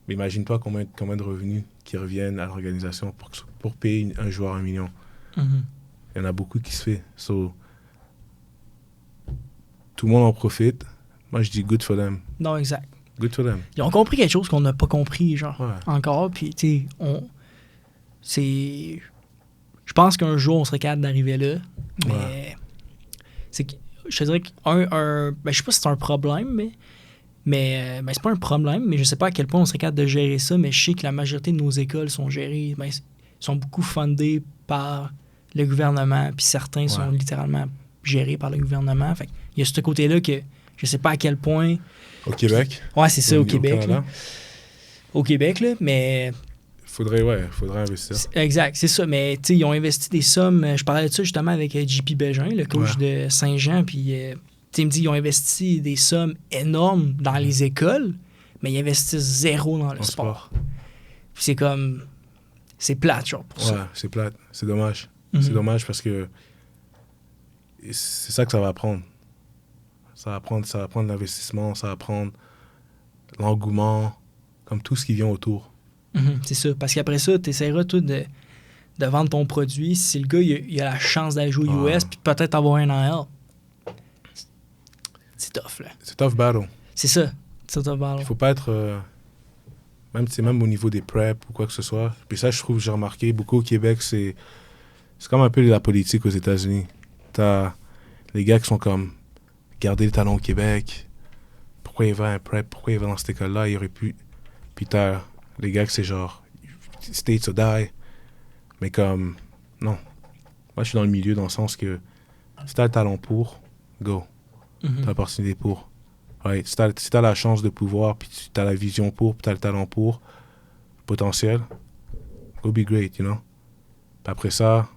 Mais imagine-toi combien de revenus qui reviennent à l'organisation pour payer un joueur 1 million. Il y en a beaucoup qui se fait. So, tout le monde en profite. Moi, je dis good for them. Non, exact. Good for them. Ils ont compris quelque chose qu'on n'a pas compris, genre, Ouais. encore. Puis, tu sais, c'est... Je pense qu'un jour, on serait capable d'arriver là. Mais Ouais. c'est que, je te dirais que ben, je sais pas si c'est un problème, mais ben, c'est pas un problème, mais je sais pas à quel point on serait capable de gérer ça, mais je sais que la majorité de nos écoles sont gérées, ben, sont beaucoup fundées par le gouvernement, puis certains sont littéralement gérés par le gouvernement. Fait il y a ce côté-là que je sais pas à quel point... Au Québec? Ouais, c'est ça, au Québec. Canada? Là. Au Québec, là, mais... Faudrait investir. Exact, c'est ça. Mais tu sais, ils ont investi des sommes. Je parlais de ça justement avec JP Bégin, le coach de Saint-Jean. Puis tu sais, il me dit ils ont investi des sommes énormes dans les écoles, mais ils investissent zéro dans le sport. Puis c'est comme. C'est plate, genre, pour ça. Ouais, c'est plate. C'est dommage. Mm-hmm. C'est dommage parce que c'est ça que ça va prendre. Ça va prendre l'investissement, ça va prendre l'engouement, comme tout ce qui vient autour. Mm-hmm, c'est ça. Parce qu'après ça, tu essaieras tout de vendre ton produit. Si le gars, il a la chance d'aller jouer aux US, puis peut-être avoir un AL. C'est tough, là. C'est tough battle. C'est ça. C'est tough battle. Il faut pas être... même au niveau des preps ou quoi que ce soit. Puis ça, je trouve, j'ai remarqué, beaucoup au Québec, c'est comme un peu la politique aux États-Unis. T'as les gars qui sont comme, garder le talent au Québec. Pourquoi il va à un prep? Pourquoi il va dans cette école-là? Il aurait pu... Puis t'as les gars que c'est genre, States or die. Mais comme, non. Moi, je suis dans le milieu dans le sens que si t'as le talent pour, go. Mm-hmm. T'as l'opportunité pour. Right. Si t'as la chance de pouvoir, puis t'as la vision pour, puis t'as le talent pour, potentiel, go be great, you know. Puis après ça,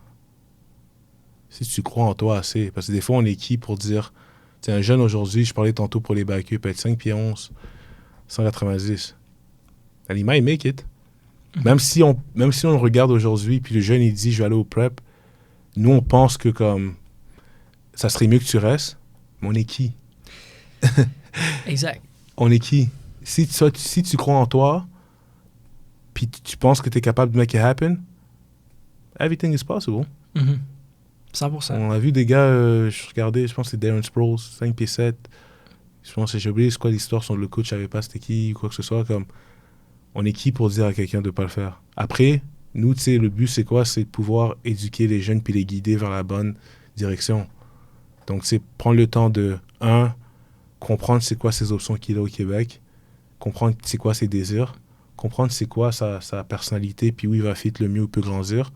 si tu crois en toi assez, parce que des fois, on est qui pour dire, tu un jeune aujourd'hui, je parlais tantôt pour les bacs, peut être 5 pieds 11, 190. And he might make it. Mm-hmm. Même si on le regarde aujourd'hui, puis le jeune, il dit, je vais aller au prep, nous, on pense que comme, ça serait mieux que tu restes, mais on est qui? Exact. On est qui? Si tu crois en toi, puis tu penses que tu es capable de make it happen, everything is possible. Mm-hmm. 100%. On a vu des gars, je regardais, je pense que c'est Darren Sproles, 5 pieds 7. Je pense que j'ai oublié c'est quoi l'histoire, le coach, je savais pas c'était qui, ou quoi que ce soit. Comme, on est qui pour dire à quelqu'un de pas le faire? Après, nous, tu sais, le but, c'est quoi? C'est de pouvoir éduquer les jeunes puis les guider vers la bonne direction. Donc, c'est prendre le temps de, comprendre c'est quoi ses options qu'il a au Québec, comprendre c'est quoi ses désirs, comprendre c'est quoi sa personnalité, puis où il va fit le mieux, où il peut grandir,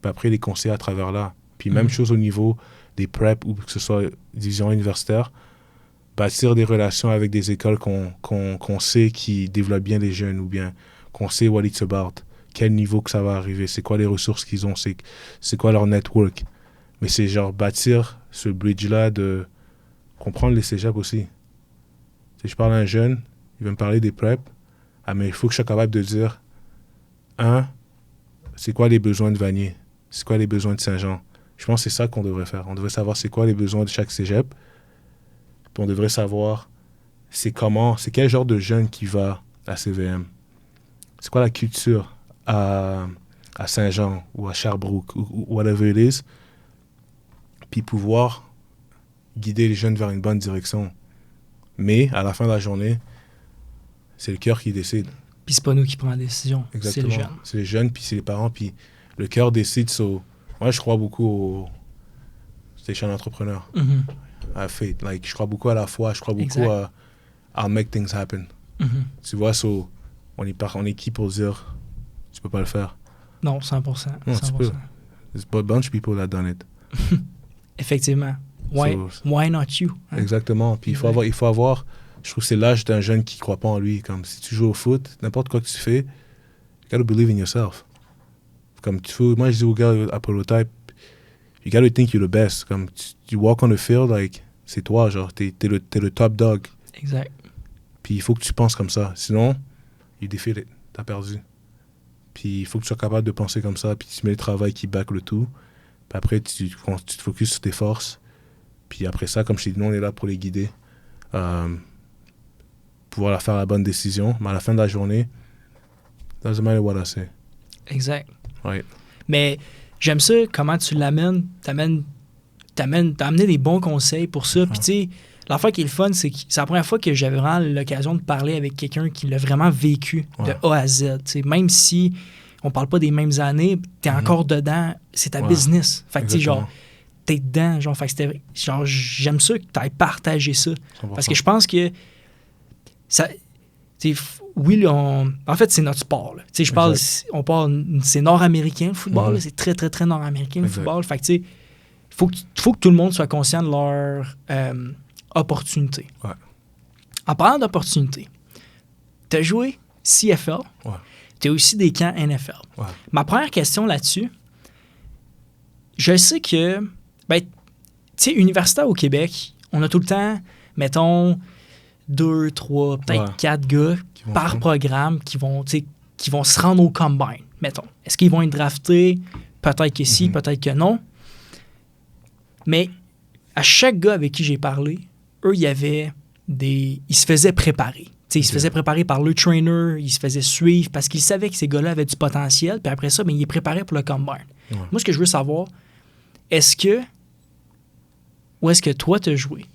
puis après les conseiller à travers là. Puis même chose au niveau des preps ou que ce soit division universitaire, bâtir des relations avec des écoles qu'on sait qui développent bien les jeunes ou bien qu'on sait what it's about, quel niveau que ça va arriver, c'est quoi les ressources qu'ils ont, c'est quoi leur network. Mais c'est genre bâtir ce bridge-là de comprendre les cégeps aussi. Si je parle à un jeune, il va me parler des preps, mais il faut que je sois capable de dire, c'est quoi les besoins de Vanier? C'est quoi les besoins de Saint-Jean? Je pense que c'est ça qu'on devrait faire. On devrait savoir c'est quoi les besoins de chaque cégep. Puis on devrait savoir c'est quel genre de jeune qui va à CVM. C'est quoi la culture à Saint-Jean ou à Sherbrooke ou whatever it is. Puis pouvoir guider les jeunes vers une bonne direction. Mais à la fin de la journée, c'est le cœur qui décide. Puis c'est pas nous qui prenons la décision. Exactement. C'est les jeunes. C'est les jeunes, puis c'est les parents, puis le cœur décide. Moi, je crois beaucoup au station entrepreneur. Mm-hmm. À faith. Like, je crois beaucoup à la foi. Je crois beaucoup à I'll make things happen. Mm-hmm. Tu vois, on est qui pour dire tu peux pas le faire? Non, 100%. Non, 100%. tu peux. There's a bunch of people that done it. Effectivement. Why not you? Hein? Exactement. Puis il faut avoir, je trouve que c'est l'âge d'un jeune qui croit pas en lui. Comme si tu joues au foot, n'importe quoi que tu fais, you gotta believe in yourself. Comme moi je dis aux gars à Prototype, you gotta think you're the best. Comme tu walk on the field, like, c'est toi, genre, t'es le top dog. Exact. Puis il faut que tu penses comme ça. Sinon, you defeat it. T'as perdu. Puis il faut que tu sois capable de penser comme ça, puis tu mets le travail qui back le tout. Puis après, tu te focuses sur tes forces. Puis après ça, comme je t'ai dit, nous, on est là pour les guider. Pouvoir leur faire la bonne décision. Mais à la fin de la journée, doesn't matter what I say. Exact. Right. Mais j'aime ça, comment tu l'amènes. T'as amené des bons conseils pour ça. Puis, tu sais, l'affaire qui est le fun, c'est que c'est la première fois que j'avais vraiment l'occasion de parler avec quelqu'un qui l'a vraiment vécu de A à Z. Tu sais, même si on parle pas des mêmes années, t'es encore dedans, c'est ta business. Fait que, tu sais, genre, t'es dedans. Genre, fait que c'était, genre, j'aime ça que t'ailles partager ça. 100%. Parce que je pense que ça. Oui, là, en fait, c'est notre sport. Je parle, c'est nord-américain le football. C'est très, très, très nord-américain le football. Fait que, tu sais, faut que tout le monde soit conscient de leur opportunité. Ouais. En parlant d'opportunité, tu as joué CFL, tu as aussi des camps NFL. Ouais. Ma première question là-dessus, je sais que, tu sais, universitaire au Québec, on a tout le temps, mettons, 2, 3, peut-être 4 gars par programme qui vont se rendre au combine, mettons. Est-ce qu'ils vont être draftés? Peut-être que si, peut-être que non. Mais à chaque gars avec qui j'ai parlé, eux, ils se faisaient préparer. Ils se faisaient préparer par le trainer, ils se faisaient suivre parce qu'ils savaient que ces gars-là avaient du potentiel. Puis après ça, ils les préparaient pour le combine. Ouais. Moi, ce que je veux savoir, où est-ce que toi, tu as joué?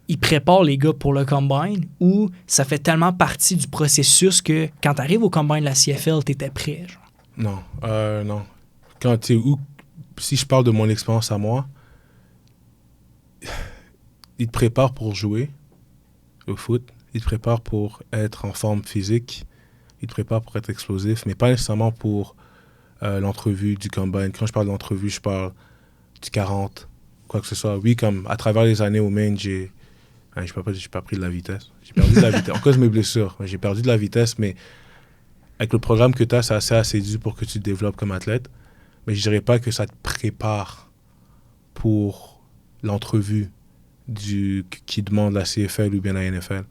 Ils préparent les gars pour le combine ou ça fait tellement partie du processus que quand tu arrives au combine de la CFL, tu étais prêt? Genre? Non. Si je parle de mon expérience à moi, ils te préparent pour jouer au foot, ils te préparent pour être en forme physique, ils te préparent pour être explosif, mais pas nécessairement pour l'entrevue du combine. Quand je parle d'entrevue, je parle du 40, quoi que ce soit. Oui, comme à travers les années au Maine, j'ai pas pris de la vitesse. J'ai perdu de la vitesse. En cause de mes blessures, j'ai perdu de la vitesse, mais avec le programme que tu as, c'est assez dû pour que tu te développes comme athlète. Mais je dirais pas que ça te prépare pour l'entrevue qui demande la CFL ou bien la NFL.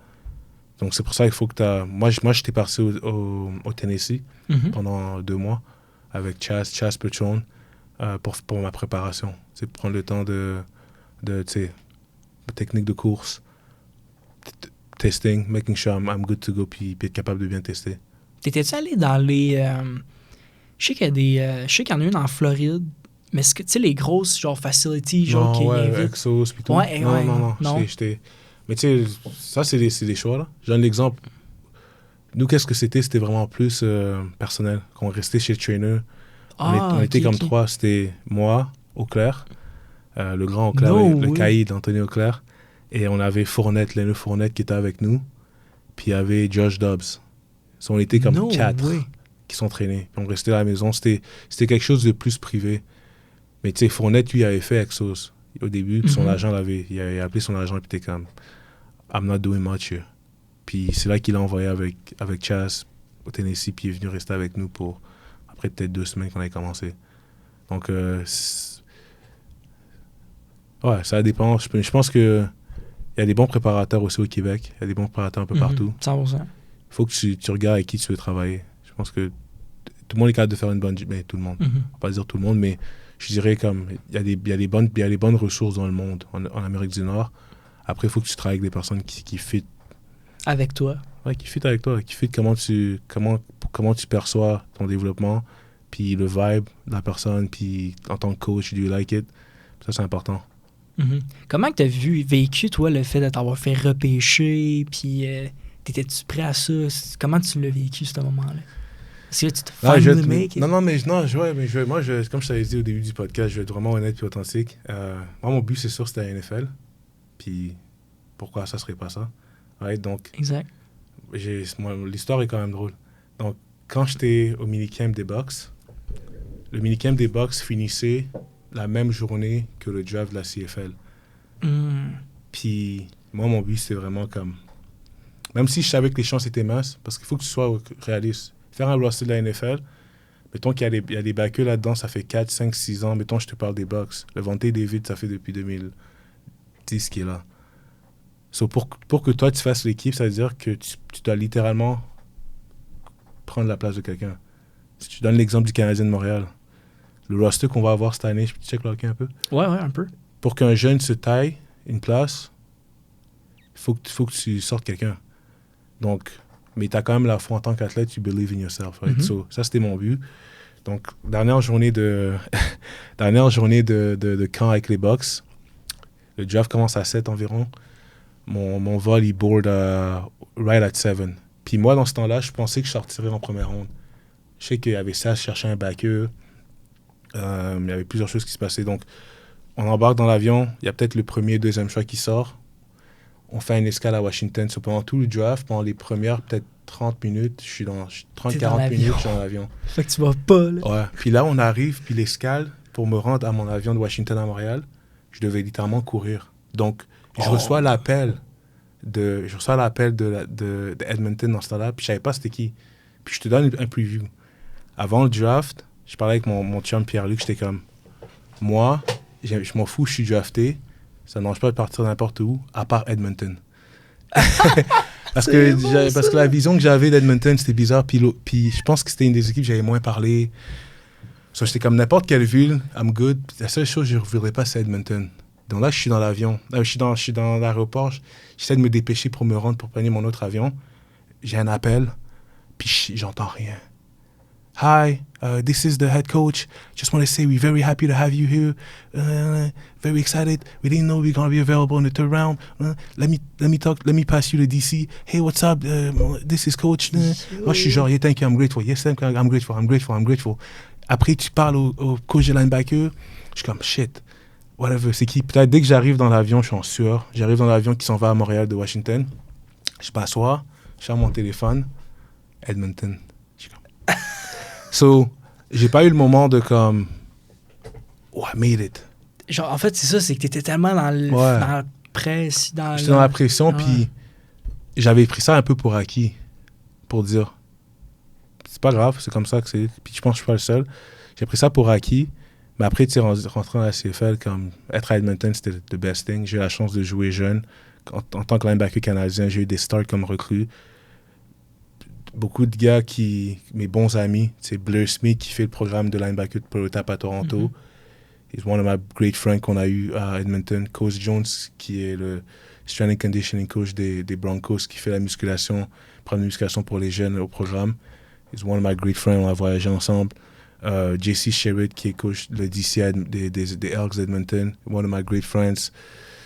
Donc, c'est pour ça qu'il faut que tu as... Moi, j'étais parti au Tennessee pendant 2 mois avec Chaz Petrone pour ma préparation. C'est prendre le temps de technique de course, testing, making sure I'm good to go, puis être capable de bien tester. T'étais-tu allé dans les... je sais qu'il y en a une en Floride, mais est-ce que, tu sais, les grosses, genre, facilities, genre, qui invitent... Exos, puis tout. Ouais, non. Mais tu sais, ça, c'est des choix, là. J'ai un exemple. Nous, qu'est-ce que c'était? C'était vraiment plus personnel. Quand on restait chez le trainer, on était comme 3. C'était moi, Auclair, le grand Auclair, le caïd d'Anthony Auclair, et on avait Lennon Fournette qui était avec nous, puis il y avait Josh Dobbs. On était comme 4 qui s'entraînaient. On restait à la maison. C'était quelque chose de plus privé. Mais tu sais, Fournette, lui, avait fait Exos au début. Puis son agent il avait appelé son agent et puis il était comme I'm not doing much here. Puis c'est là qu'il l'a envoyé avec Chaz au Tennessee. Puis il est venu rester avec nous pour après peut-être 2 semaines qu'on avait commencé. Donc, ça dépend. Je pense qu'il y a des bons préparateurs aussi au Québec. Il y a des bons préparateurs un peu partout. 100%. Il faut que tu regardes avec qui tu veux travailler. Je pense que tout le monde est capable de faire une bonne... Mais tout le monde. On va pas dire tout le monde, mais je dirais comme il y a des bonnes ressources dans le monde, en Amérique du Nord. Après, il faut que tu travailles avec des personnes qui fit avec toi. Ouais, qui fit avec toi, qui fit comment tu perçois ton développement, puis le vibe de la personne, puis en tant que coach, do you like it? Ça, c'est important. Comment tu as vécu, toi, le fait de t'avoir fait repêcher, puis t'étais-tu prêt à ça? Comment tu l'as vécu, ce moment-là? Est-ce que tu te find make? Non, mais comme je t'avais dit au début du podcast, je vais être vraiment honnête et authentique. Moi, mon but, c'est sûr, c'était la NFL. Puis, pourquoi ça serait pas ça? Ouais, donc, exact. L'histoire est quand même drôle. Donc, quand j'étais au minicamp des Bucks, le minicamp des Bucks finissait la même journée que le draft de la CFL. Puis, moi, mon but, c'était vraiment comme... Même si je savais que les chances étaient minces, parce qu'il faut que tu sois réaliste. Faire un roster de la NFL, mettons qu'il y a des backers là-dedans, ça fait 4, 5, 6 ans. Mettons, je te parle des Bucks. Le Vontae David, ça fait depuis 2010 qu'il est là. So, pour que toi, tu fasses l'équipe, ça veut dire que tu dois littéralement prendre la place de quelqu'un. Si tu donnes l'exemple du Canadien de Montréal, le roster qu'on va avoir cette année, je peux check le hockey un peu? Ouais, un peu. Pour qu'un jeune se taille une place, il faut que tu sortes quelqu'un. Donc, mais tu as quand même la foi en tant qu'athlète, tu believe in yourself. Right? So, ça, c'était mon but. Donc, dernière journée de camp avec les Bucks. Le draft commence à 7 environ. Mon vol, il board right at 7. Puis moi, dans ce temps-là, je pensais que je sortirais en première ronde. Je sais qu'il y avait ça, je cherchais un backer. Il y avait plusieurs choses qui se passaient. Donc, on embarque dans l'avion. Il y a peut-être le premier, deuxième choix qui sort. On fait une escale à Washington. So, pendant tout le draft, pendant les premières peut-être 30 minutes, 30-40 minutes, je suis dans l'avion. Fait que tu vas pas, là. Ouais. Puis là, on arrive, puis l'escale, pour me rendre à mon avion de Washington à Montréal, je devais littéralement courir. Donc, je reçois l'appel de Edmonton dans ce temps-là, puis je savais pas c'était qui. Puis je te donne un preview. Avant le draft, je parlais avec mon chum Pierre-Luc, j'étais comme, moi, je m'en fous, je suis drafté, ça ne mange pas de partir n'importe où, à part Edmonton. parce que la vision que j'avais d'Edmonton, c'était bizarre, puis je pense que c'était une des équipes que j'avais moins parlé. So, j'étais comme n'importe quelle ville, I'm good. La seule chose que je ne reviendrai pas, c'est Edmonton. Donc là, je suis dans l'avion. Je suis dans l'aéroport. J'essaie de me dépêcher pour me rendre pour prendre mon autre avion. J'ai un appel, puis j'entends rien. Hi, this is the head coach. Just want to say we're very happy to have you here. Very excited. We didn't know we were going to be available in the third round. Let me pass you to DC. Hey, what's up? This is coach. Moi, je suis genre, yeah, thank you, I'm grateful. Yes, I'm grateful. Après, tu parles au coach de linebacker. Je suis comme, shit. Whatever, c'est qui? Peut-être dès que j'arrive dans l'avion, je suis en sueur. J'arrive dans l'avion qui s'en va à Montréal de Washington. Je m'assois, je ferme mon téléphone. Edmonton. Je suis comme... So, j'ai pas eu le moment de comme... Oh, I made it. Genre, en fait, c'est ça, c'est que t'étais tellement dans la presse. J'étais dans la pression, puis j'avais pris ça un peu pour acquis. Pour dire, c'est pas grave, c'est comme ça que c'est. Puis je pense que je suis pas le seul. J'ai pris ça pour acquis. Mais après, tu sais, rentrer dans la CFL, comme être à Edmonton, c'était the best thing. J'ai eu la chance de jouer jeune. En tant que linebacker canadien, j'ai eu des starts comme recrue. Beaucoup de gars mes bons amis, c'est Blair Smith qui fait le programme de linebacker de Prototype à Toronto. He's one of my great friends qu'on a eu à Edmonton. Coach Jones, qui est le strength and conditioning coach des Broncos, qui fait la musculation, prend la musculation pour les jeunes au programme. He's one of my great friends, on a voyagé ensemble. JC Sherritt, qui est coach le DC des Elks d'Edmonton, one of my great friends.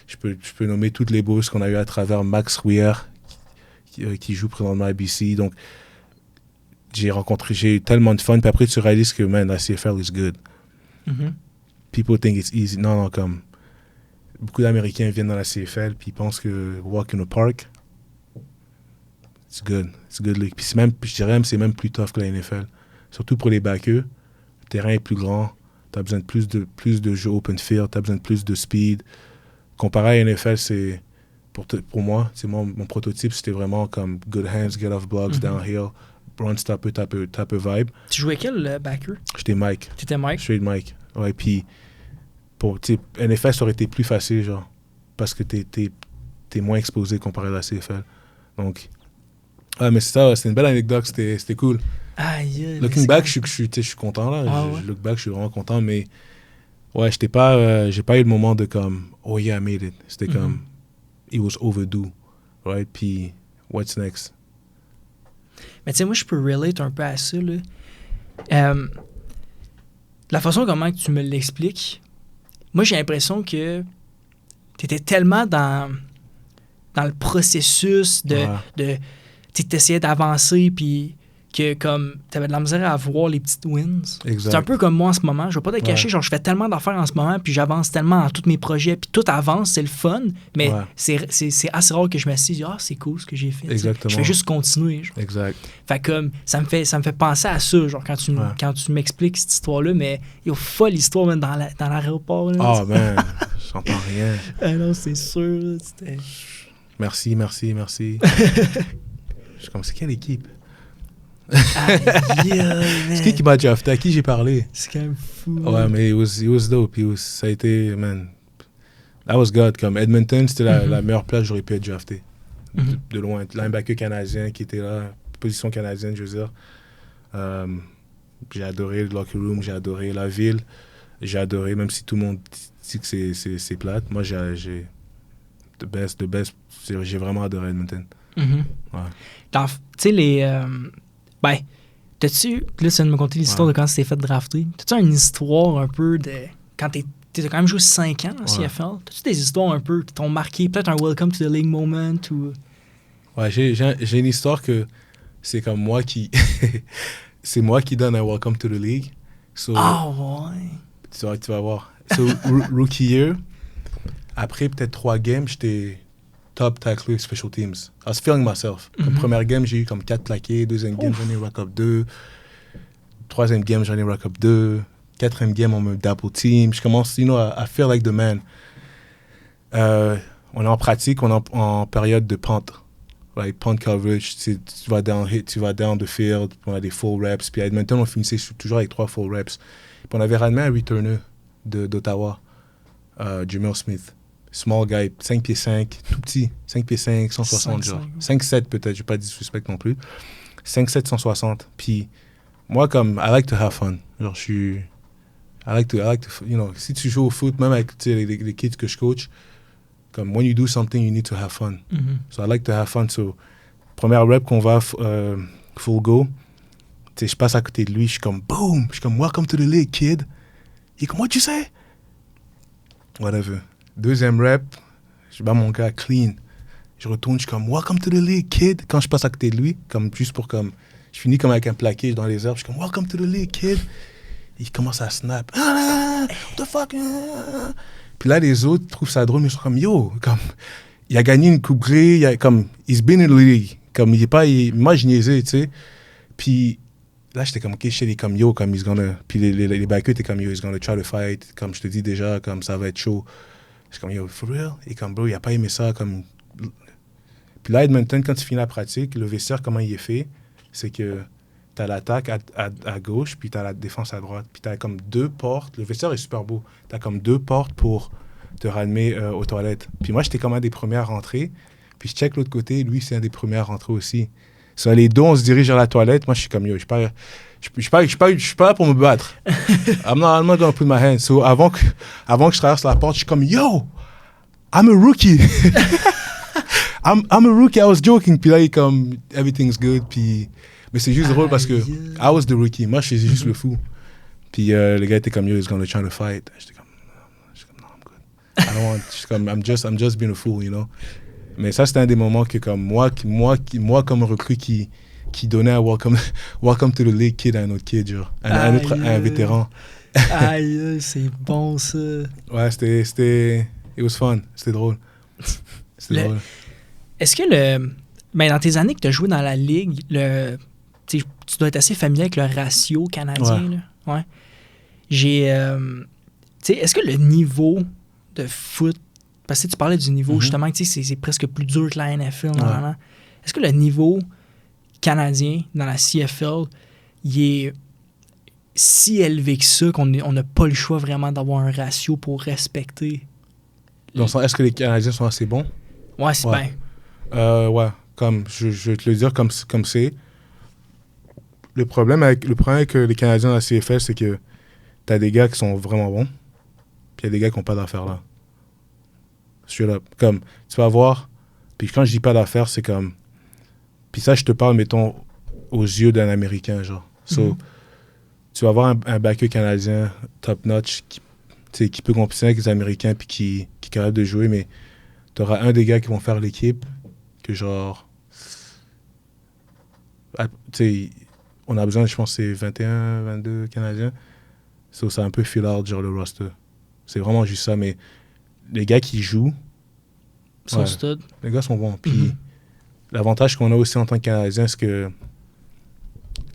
Je peux nommer toutes les bourses qu'on a eues à travers Max Rouyer, qui joue présentement à BC. Donc, j'ai eu tellement de fun. Puis après, tu réalises que, man, la CFL is good. People think it's easy. Non, comme... Beaucoup d'Américains viennent dans la CFL, puis ils pensent que walk in a park, it's good. It's good league. Puis je dirais même, c'est même plus tough que la NFL. Surtout pour les backers. Le terrain est plus grand. Tu as besoin de plus de jeux open field. Tu as besoin de plus de speed. Comparé à la NFL, c'est... Pour moi, c'est mon prototype, c'était vraiment comme good hands, get off blocks, downhill, run stopper, type of vibe. Tu jouais quel backer? J'étais Mike. T'étais Mike? Straight Mike. Ouais, puis pour NFL, ça aurait été plus facile, genre, parce que t'es moins exposé comparé à la CFL. Donc, mais c'est ça, c'était une belle anecdote, c'était cool. Looking back, je suis content, là. Look back, je suis vraiment content, mais ouais, j'ai pas eu le moment de comme, oh yeah, I made it. C'était comme, it was overdue, right? Puis, what's next? Mais tu sais, moi, je peux relate un peu à ça, là. La façon comment tu me l'expliques, moi, j'ai l'impression que t'étais tellement dans le processus t'essayais d'avancer, puis que comme t'avais de la misère à voir les petites wins. Exact. C'est un peu comme moi en ce moment. Je vais pas te cacher, genre je fais tellement d'affaires en ce moment, puis j'avance tellement dans tous mes projets, puis tout avance, c'est le fun, mais c'est assez rare que je m'assise, c'est cool ce que j'ai fait. Exactement. Je fais juste continuer. Genre. Exact. Fait comme ça me fait penser à ça, genre quand tu m'expliques cette histoire-là, mais il y a folle histoire même dans l'aéroport. Ah ben, j'entends rien. Ah non, c'est sûr. Merci. Je suis comme, c'est quelle équipe? C'est qui m'a drafté? À qui j'ai parlé? C'est quand même fou. Ouais, mais it was dope. Ça a été, man, that was God. Comme Edmonton, c'était la meilleure place que j'aurais pu être drafté. De loin. Linebacker canadien qui était là, position canadienne, je veux dire. J'ai adoré le locker room, j'ai adoré la ville. J'ai adoré, même si tout le monde dit que c'est plate. Moi, j'ai the best. J'ai vraiment adoré Edmonton. Tu sais, Là, tu viens de me conter l'histoire de quand tu t'es fait drafter. T'as-tu une histoire un peu de... Quand t'as quand même joué 5 ans en CFL. T'as-tu des histoires un peu qui t'ont marqué? Peut-être un Welcome to the League moment ou... Ouais, j'ai une histoire que c'est comme moi qui... c'est moi qui donne un Welcome to the League. So, ouais. Tu vas voir. So, rookie year, après peut-être 3 games, j'étais top tackler special teams. I was feeling myself. Comme première game, j'ai eu comme 4 plaqués. Deuxième game, j'en ai rack up 2. Troisième game, j'en ai rack up 2. Quatrième game, on me double team. Je commence, à feel like the man. On est en pratique, on est en période de punt. Like punt coverage, tu vas down the field, puis on a des full reps. Puis à Edmonton, on finissait toujours avec 3 full reps. Puis on avait ramené un returner d'Ottawa, Jamil Smith. Small guy, 5 pieds 5, tout petit, 5 pieds 5, 160 genre. 5-7 peut-être, je vais pas disrespect non plus. 5-7, 160. Puis moi, comme, I like to have fun. Genre, I like to, si tu joues au foot, même avec les kids que je coach, comme, when you do something, you need to have fun. So I like to have fun. So, première rep qu'on va full go, je passe à côté de lui, je suis comme, boom! Je suis comme, welcome to the league, kid. Il est comme, what you say? Whatever. Deuxième rep, je bats mon gars clean. Je retourne, je suis comme, welcome to the league, kid. Quand je passe à côté de lui, comme, juste pour comme, je finis comme avec un plaqué dans les airs, je suis comme, welcome to the league, kid. Il commence à snap. What the fuck? Puis là, les autres trouvent ça drôle, mais ils sont comme, yo, comme, il a gagné une coupe Grey, he's been in the league. Comme, moi, je niaisais, tu sais. Puis là, j'étais comme, ok, j'étais comme, yo, comme, he's gonna. Puis les backers étaient comme, yo, he's gonna try to fight. Comme je te dis déjà, comme, ça va être chaud. J'étais comme, yo, for real? Et comme, bro, il a pas aimé ça, comme. Puis là, Edmonton, quand tu finis la pratique, le vestiaire, comment il est fait, c'est que t'as l'attaque à gauche, puis t'as la défense à droite. Puis t'as comme 2 portes. Le vestiaire est super beau. T'as comme 2 portes pour te ramener aux toilettes. Puis moi, j'étais comme un des premiers à rentrer. Puis je check l'autre côté, lui, c'est un des premiers à rentrer aussi. So, les deux, on se dirige vers la toilette. Moi, je suis comme, yo, je suis pas là pour me battre. I'm not gonna put my hand. So, avant que je traverse la porte, je suis comme, yo, I'm a rookie. I'm a rookie, I was joking. Puis là, il est comme, everything's good. Puis... Mais c'est juste drôle parce que I was the rookie. Moi, je faisais juste le fou. Puis le gars était comme, yo, he's gonna try to fight. J'étais comme, no, I'm good. I don't want... J'étais comme, I'm just being a fool, you know. Mais ça, c'était un des moments que, comme, moi comme recrue qui donnait un welcome to the league kid à un autre kid, genre. Un vétéran. Aïe, c'est bon, ça. Ouais, c'était... It was fun. C'était drôle. C'était drôle. Est-ce que dans tes années que tu as joué dans la ligue, tu dois être assez familier avec le ratio canadien. Ouais. Là. Ouais. Est-ce que le niveau de foot, parce que tu parlais du niveau, justement, c'est presque plus dur que la NFL, normalement. Est-ce que le niveau canadien dans la CFL, il est si élevé que ça qu'on n'a pas le choix vraiment d'avoir un ratio pour respecter? Donc, est-ce que les Canadiens sont assez bons? Ouais, c'est bien. Ouais. Comme, je vais te le dire comme c'est. Le problème avec les Canadiens dans la CFL, c'est que t'as des gars qui sont vraiment bons, puis il y a des gars qui n'ont pas d'affaires là. Straight up. Comme, tu vas voir, puis quand je dis pas d'affaires, c'est comme... Puis ça, je te parle, mettons, aux yeux d'un Américain, genre. So, tu vas avoir un backer canadien top-notch qui peut compétir avec les Américains, puis qui est capable de jouer, mais tu auras un des gars qui vont faire l'équipe, que genre... on a besoin, je pense, c'est 21, 22 Canadiens. So, c'est un peu fill out, genre, le roster. C'est vraiment juste ça, mais les gars qui jouent... Sont stud. Les gars sont bons. Puis l'avantage qu'on a aussi en tant que Canadien, c'est que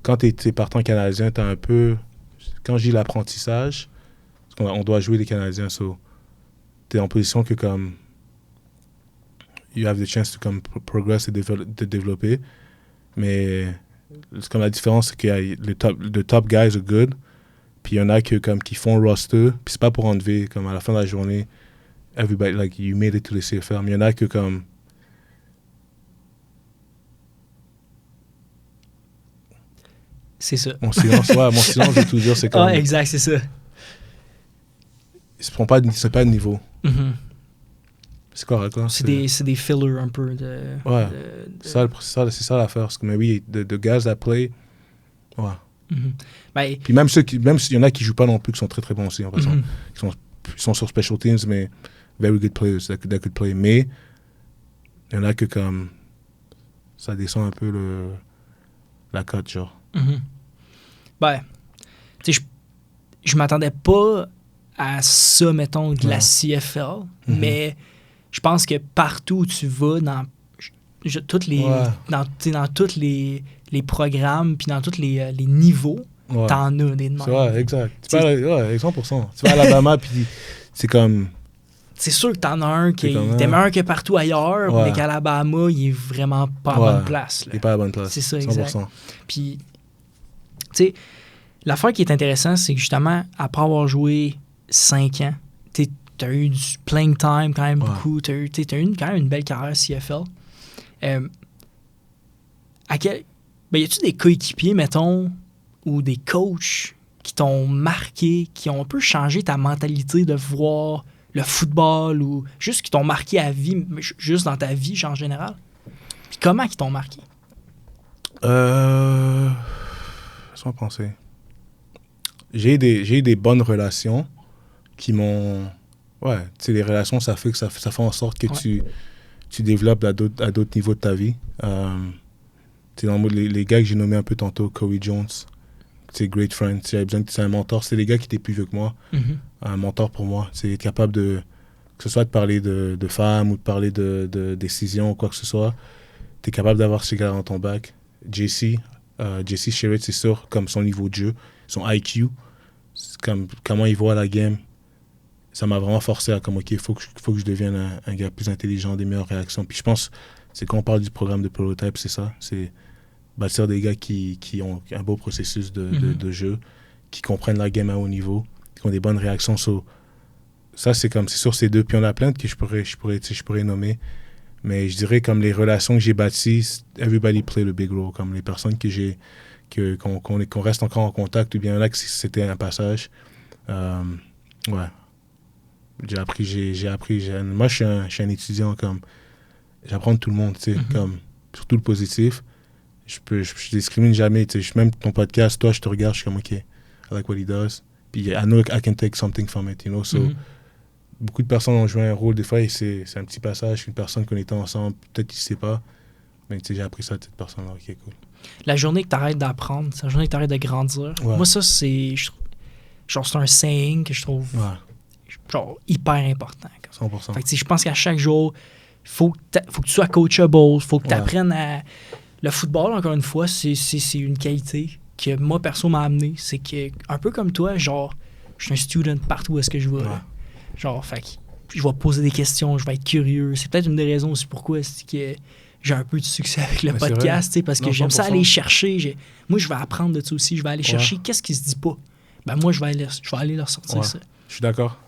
quand t'es partant canadien, t'as un peu... Quand je dis l'apprentissage, parce qu'on doit jouer les Canadiens, so, t'es en position que comme... You have the chance to comme progress et de développer. Mais c'est comme la différence, c'est que le top guys are good. Puis il y en a qui font roster. Puis c'est pas pour enlever, comme à la fin de la journée, everybody, like, you made it to the CFL. Mais il y en a que comme... C'est ça. Mon silence, je vais tout dire, c'est comme... Ah, exact, c'est ça. C'est pas de niveau. C'est correct, là. C'est des fillers un peu de... Ouais, c'est ça l'affaire. Parce que, mais oui, the guys that play, Ouais. Ben, Puis même s'il y en a qui jouent pas non plus, qui sont très très bons aussi en passant. Ils sont sur special teams, mais very good players that could play. Mais il y en a que comme ça descend un peu la cote, genre. Ben, tu sais, je m'attendais pas à ça, mettons, de la CFL, mais je pense que partout où tu vas, dans toutes les, dans tous les programmes, puis dans tous les niveaux, t'en as des demandes. Ouais, exact. Tu vas 100%. Tu vas à Alabama, puis c'est comme... C'est sûr que t'en as un qui est meilleur que partout ailleurs, mais qu'Alabama, il est vraiment pas à bonne place. Là. Il est pas à bonne place. C'est ça, 100%. exact. Puis, tu sais, l'affaire qui est intéressante, c'est que justement, après avoir joué 5 ans, t'as eu du playing time quand même beaucoup, t'as eu quand même une belle carrière CFL. Y a-tu des coéquipiers, mettons, ou des coachs qui t'ont marqué, qui ont un peu changé ta mentalité de voir le football ou juste qui t'ont marqué à vie, juste dans ta vie, genre, en général? Puis comment ils t'ont marqué? Laisse-moi penser. J'ai eu des bonnes relations qui m'ont... Ouais, tu sais, les relations, ça fait en sorte que tu développes à d'autres niveaux de ta vie. Tu sais, les gars que j'ai nommés un peu tantôt, Corey Jones, c'est great friend. J'avais besoin c'est un mentor. C'est des gars qui étaient plus vieux que moi. Un mentor pour moi. C'est être capable de... Que ce soit de parler de femmes ou de parler de décisions ou quoi que ce soit. Tu es capable d'avoir ces gars dans ton bac. JC Sherritt, c'est sûr, comme son niveau de jeu, son IQ, comme comment il voit la game. Ça m'a vraiment forcé à comme, OK, faut que je devienne un gars plus intelligent, des meilleures réactions. Puis je pense, c'est quand on parle du programme de Prototype, c'est ça. C'est bâtir des gars qui ont un beau processus de jeu, qui comprennent la game à haut niveau, qui ont des bonnes réactions. Ça, c'est sûr, ces deux. Puis on a plein que je pourrais nommer. Mais je dirais comme les relations que j'ai bâties, everybody play the big role. Comme les personnes qu'on reste encore en contact, ou bien là que c'était un passage. Ouais. J'ai appris. Moi, je suis un étudiant, comme j'apprends de tout le monde, tu sais, comme surtout le positif. Je discrimine jamais, tu sais. Même ton podcast, toi, je te regarde, je suis comme, OK, I like what he does. Puis I know I can take something from it, you know. So, beaucoup de personnes ont joué un rôle. Des fois, c'est un petit passage, une personne qu'on était ensemble, peut-être qu'il ne sait pas. Mais tu sais, j'ai appris ça de cette personne-là. OK, cool. La journée que tu arrêtes d'apprendre, c'est la journée que tu arrêtes de grandir. Ouais. Moi, ça, c'est un saying que je trouve genre hyper important. 100%. Fait que je pense qu'à chaque jour, faut que tu sois coachable, faut que tu apprennes à... Le football, encore une fois, c'est une qualité que moi, perso, m'a amené. C'est que, un peu comme toi, genre, je suis un student partout où est-ce que je vais. Genre, fait que je vais poser des questions, je vais être curieux. C'est peut-être une des raisons aussi pourquoi c'est que j'ai un peu de succès avec le podcast, parce que j'aime ça aller chercher. Moi, je vais apprendre de ça aussi. Je vais aller chercher qu'est-ce qui se dit pas. Ben moi, je vais aller leur sortir ça. Je suis d'accord.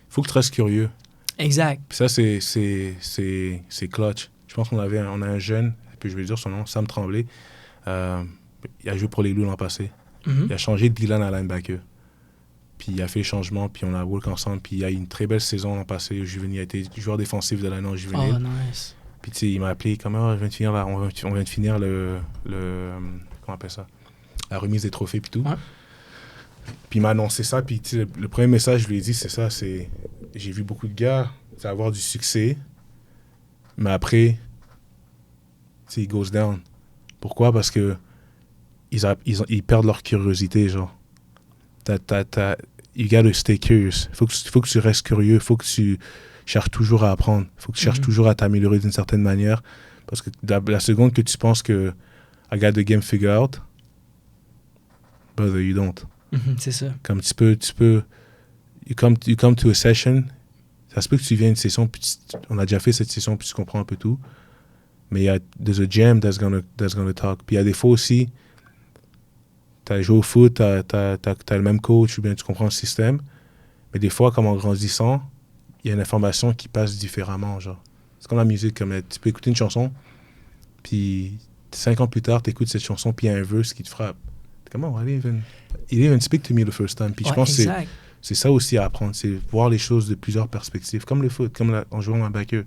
Faut que tu restes curieux. Exact. Puis ça, c'est clutch. Je pense qu'on a un jeune, puis je vais dire son nom, Sam Tremblay. Il a joué pour les Loups l'an passé. Il a changé de Dylan à linebacker. Puis il a fait les changements, puis on a work ensemble. Puis il a eu une très belle saison l'an passé. Il a été joueur défensif de l'année en juvénile. Oh, nice. Puis tu sais, il m'a appelé comme, on vient de finir le comment on appelle ça? La remise des trophées, puis tout. Ouais. Puis il m'a annoncé ça, puis le premier message, je lui ai dit, c'est ça, j'ai vu beaucoup de gars avoir du succès, mais après, it goes down. Pourquoi? Parce que ils perdent leur curiosité, genre. You gotta stay curious. Faut que tu restes curieux, faut que tu cherches toujours à apprendre, faut que tu cherches toujours à t'améliorer d'une certaine manière, parce que la seconde que tu penses que I got the game figured out, brother, you don't. C'est ça. Comme tu peux you come to a session, ça se peut que tu viennes à une session, puis on a déjà fait cette session, puis tu comprends un peu tout, mais there's a jam that's gonna talk. Puis il y a des fois aussi, t'as joué au foot, t'as le même coach, ou bien tu comprends le système, mais des fois, comme en grandissant, il y a une information qui passe différemment, genre. C'est comme la musique, comme tu peux écouter une chanson, puis 5 ans plus tard, t'écoutes cette chanson, puis il y a un verse qui te frappe. Comment he didn't even speak to me the first time. Puis je pense que c'est ça aussi à apprendre, c'est voir les choses de plusieurs perspectives, comme le foot, comme en jouant un backer.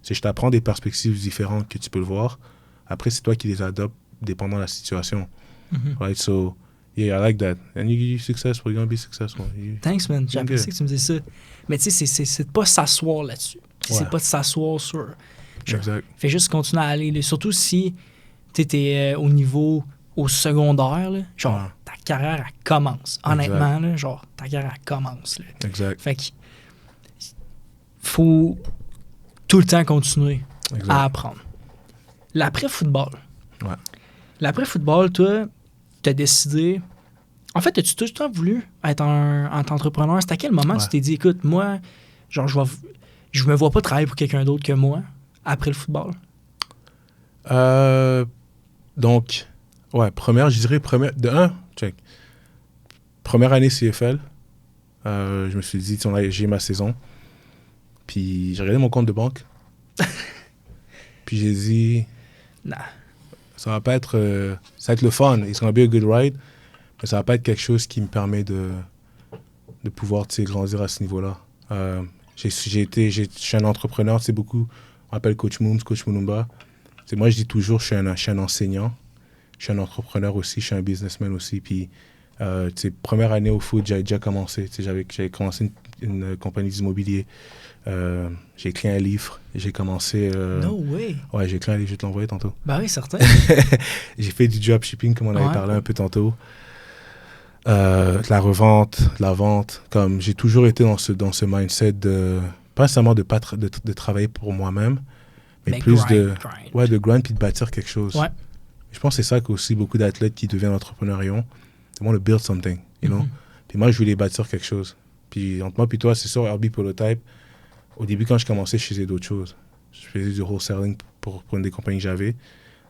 C'est je t'apprends des perspectives différentes que tu peux le voir. Après, c'est toi qui les adoptes dépendant de la situation. Mhm. Right? So, yeah, I like that. And you're successful, you're gonna be successful. Thanks, man. J'apprécie que tu me dises ça. Mais tu sais, c'est de pas s'asseoir là-dessus. C'est Ouais. pas de s'asseoir sur... Genre, Exact. fais juste continuer à aller. Là. Surtout si tu es au niveau au secondaire, là, genre, Ouais. ta carrière, elle commence. Honnêtement, là, genre, ta carrière, elle commence. Là. Exact. Fait que faut tout le temps continuer Exact. à apprendre. L'après-football. Ouais. L'après-football, toi, t'as décidé... En fait, as-tu tout le temps voulu être un entrepreneur? C'est à quel moment Ouais. tu t'es dit, écoute, moi, genre, je me vois pas travailler pour quelqu'un d'autre que moi après le football? Donc, ouais, je dirais check. Première année CFL, je me suis dit, j'ai ma saison. Puis j'ai regardé mon compte de banque. Puis j'ai dit, Nah. ça va pas être, ça va être le fun. It's gonna be a good ride. Mais ça va pas être quelque chose qui me permet de pouvoir, tu sais, grandir à ce niveau-là. Je suis un entrepreneur, tu sais, beaucoup. On m'appelle Coach Mooms, Coach Moulumba. C'est moi, je dis toujours, je suis un enseignant. Je suis un entrepreneur aussi, je suis un businessman aussi. Puis, tu sais, première année au foot, j'avais déjà commencé. Tu sais, j'avais commencé une compagnie d'immobilier. J'ai écrit un livre. J'ai commencé... No way. Ouais, j'ai écrit un livre, je vais te l'envoyer tantôt. Ben oui, certain. J'ai fait du dropshipping, comme on avait Ouais. parlé un peu tantôt. La revente, la vente. Comme j'ai toujours été dans ce mindset de... Pas nécessairement de travailler pour moi-même, mais plus grind. de grind puis de bâtir quelque chose. Ouais. Je pense que c'est ça qu'aussi beaucoup d'athlètes qui deviennent entrepreneurs ont. They want to build something, you know? Mhm. Puis moi, je voulais bâtir quelque chose. Puis entre moi et toi, c'est sûr, RB Prototype, au début, quand je commençais, je faisais d'autres choses. Je faisais du wholesaling pour une des compagnies que j'avais.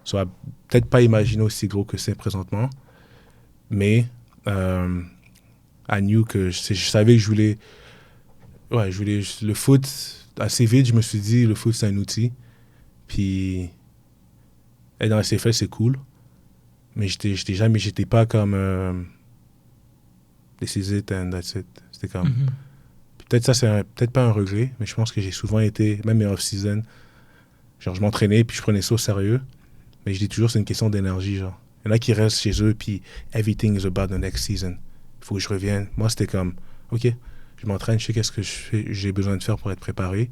Ça va peut-être pas imaginer aussi gros que c'est présentement, mais I knew que je savais que je voulais le foot. Assez vite, je me suis dit, le foot, c'est un outil. Puis, être dans la CFL, c'est cool. Mais j'étais pas comme this is it and that's it. C'était comme... Mhm. Peut-être ça, c'est peut-être pas un regret, mais je pense que j'ai souvent été, même mes off-season, genre je m'entraînais puis je prenais ça au sérieux. Mais je dis toujours, c'est une question d'énergie, genre. Il y en a qui restent chez eux puis everything is about the next season. Il faut que je revienne. Moi, c'était comme, OK, je m'entraîne, je sais qu'est-ce que j'ai besoin de faire pour être préparé.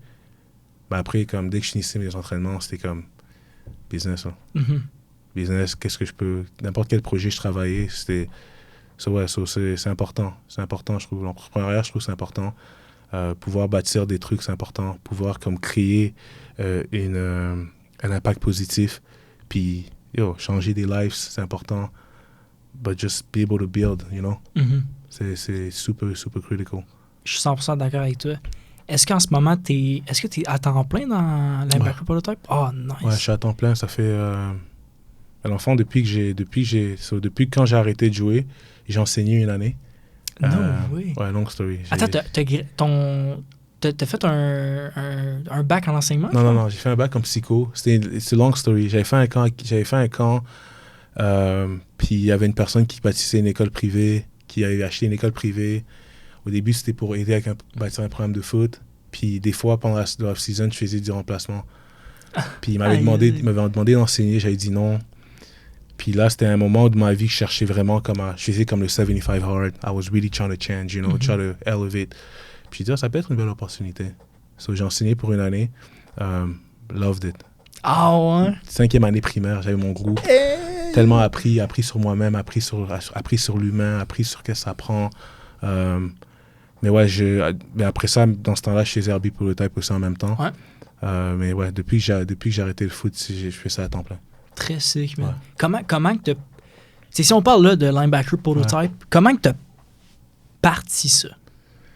Mais après, comme dès que je finissais mes entraînements, c'était comme business, là. Mhm. Business, qu'est-ce que je peux... N'importe quel projet je travaillais, c'était... c'est important. C'est important, je trouve. L'entrepreneuriat, je trouve que c'est important. Pouvoir bâtir des trucs, c'est important. Pouvoir comme créer un impact positif. Puis, changer des lives, c'est important. But just be able to build, you know? Mhm. C'est super, super critical. Je suis 100% d'accord avec toi. Est-ce qu'en ce moment, est-ce que tu es à temps plein dans l'Impact Prototype? Oh, nice. Ouais, je suis à temps plein. Ça fait... à l'enfant, depuis que quand j'ai arrêté de jouer, j'ai enseigné une année. No way. Ouais, long story. Attends, t'as fait un bac en enseignement? Non, j'ai fait un bac en psycho. C'est long story. J'avais fait un camp, puis il y avait une personne qui bâtissait une école privée, qui avait acheté une école privée. Au début, c'était pour aider à bâtir un programme de foot. Puis des fois, pendant la off-season, je faisais du remplacement. Puis il m'avait demandé d'enseigner, j'avais dit non. Puis là, c'était un moment de ma vie que je cherchais vraiment je faisais comme le 75 hard. I was really trying to change, you know, try to elevate. Puis je dis, ça peut être une belle opportunité. So, j'ai enseigné pour une année. Loved it. Ah ouais? 5e année primaire, j'avais mon groupe. Tellement appris sur moi-même, appris sur l'humain, appris sur qu'est-ce que ça prend. Mais ouais, mais après ça, dans ce temps-là, je faisais RB Prototype aussi en même temps. Ouais. Mais ouais, depuis que j'ai arrêté le foot, je fais ça à temps plein. Très sick, man. Ouais. Comment que si on parle là de Linebacker Prototype, comment que t'as parti ça?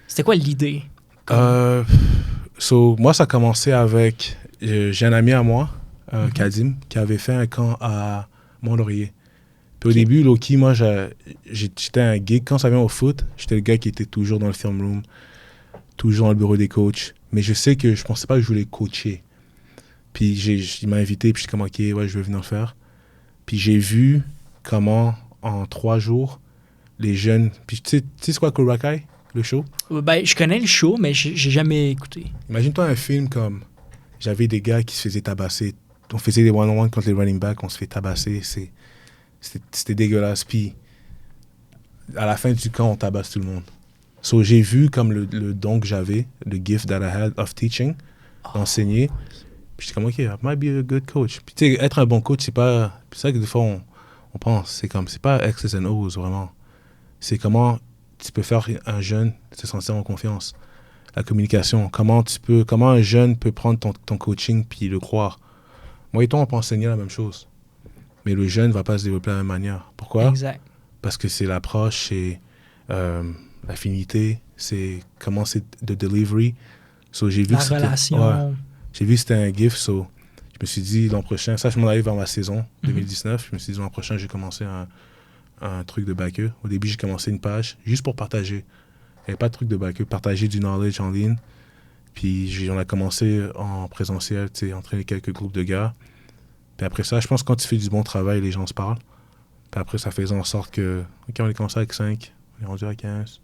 C'était quoi l'idée? Moi, ça a commencé avec... J'ai un ami à moi, Kadim, qui avait fait un camp à Mont-Laurier. Puis au début, Loki, moi, j'étais un geek. Quand ça vient au foot, j'étais le gars qui était toujours dans le film room, toujours dans le bureau des coachs. Mais je sais que je pensais pas que je voulais coacher. Puis il m'a invité, puis j'étais comme, OK, ouais, je vais venir faire. Puis j'ai vu comment, en 3 jours, les jeunes... Puis tu sais c'est quoi Cobra Kai, le show? Ben, je connais le show, mais j'ai jamais écouté. Imagine-toi un film comme... J'avais des gars qui se faisaient tabasser on faisait des one-on-one contre les running backs, on se fait tabasser. C'était dégueulasse. Puis, à la fin du camp, on tabasse tout le monde. So, j'ai vu comme le don que j'avais, le gift that I had of teaching, d'enseigner. Puis j'étais comme, OK, I might be a good coach. Puis tu sais, être un bon coach, c'est pas... C'est ça que des fois, on pense. C'est pas X's and O's, vraiment. C'est comment tu peux faire un jeune se sentir en confiance. La communication. Comment un jeune peut prendre ton coaching puis le croire. Moi et toi, on peut enseigner la même chose. Mais le jeune ne va pas se développer de la même manière. Pourquoi? Exact. Parce que c'est l'approche, c'est l'affinité, c'est comment c'est de delivery. So, j'ai vu la relation. Ouais, j'ai vu que c'était un gift. So, je me suis dit l'an prochain, ça je m'en allais vers ma saison 2019. Je me suis dit l'an prochain, j'ai commencé un truc de backer. Au début, j'ai commencé une page juste pour partager. Il n'y avait pas de truc de backer, partager du knowledge en ligne. Puis on a commencé en présentiel, tu sais, entraîner quelques groupes de gars. Puis après ça, je pense que quand tu fais du bon travail, les gens se parlent. Puis après, ça faisait en sorte que, OK, on a commencé avec 5, on est rendu à 15.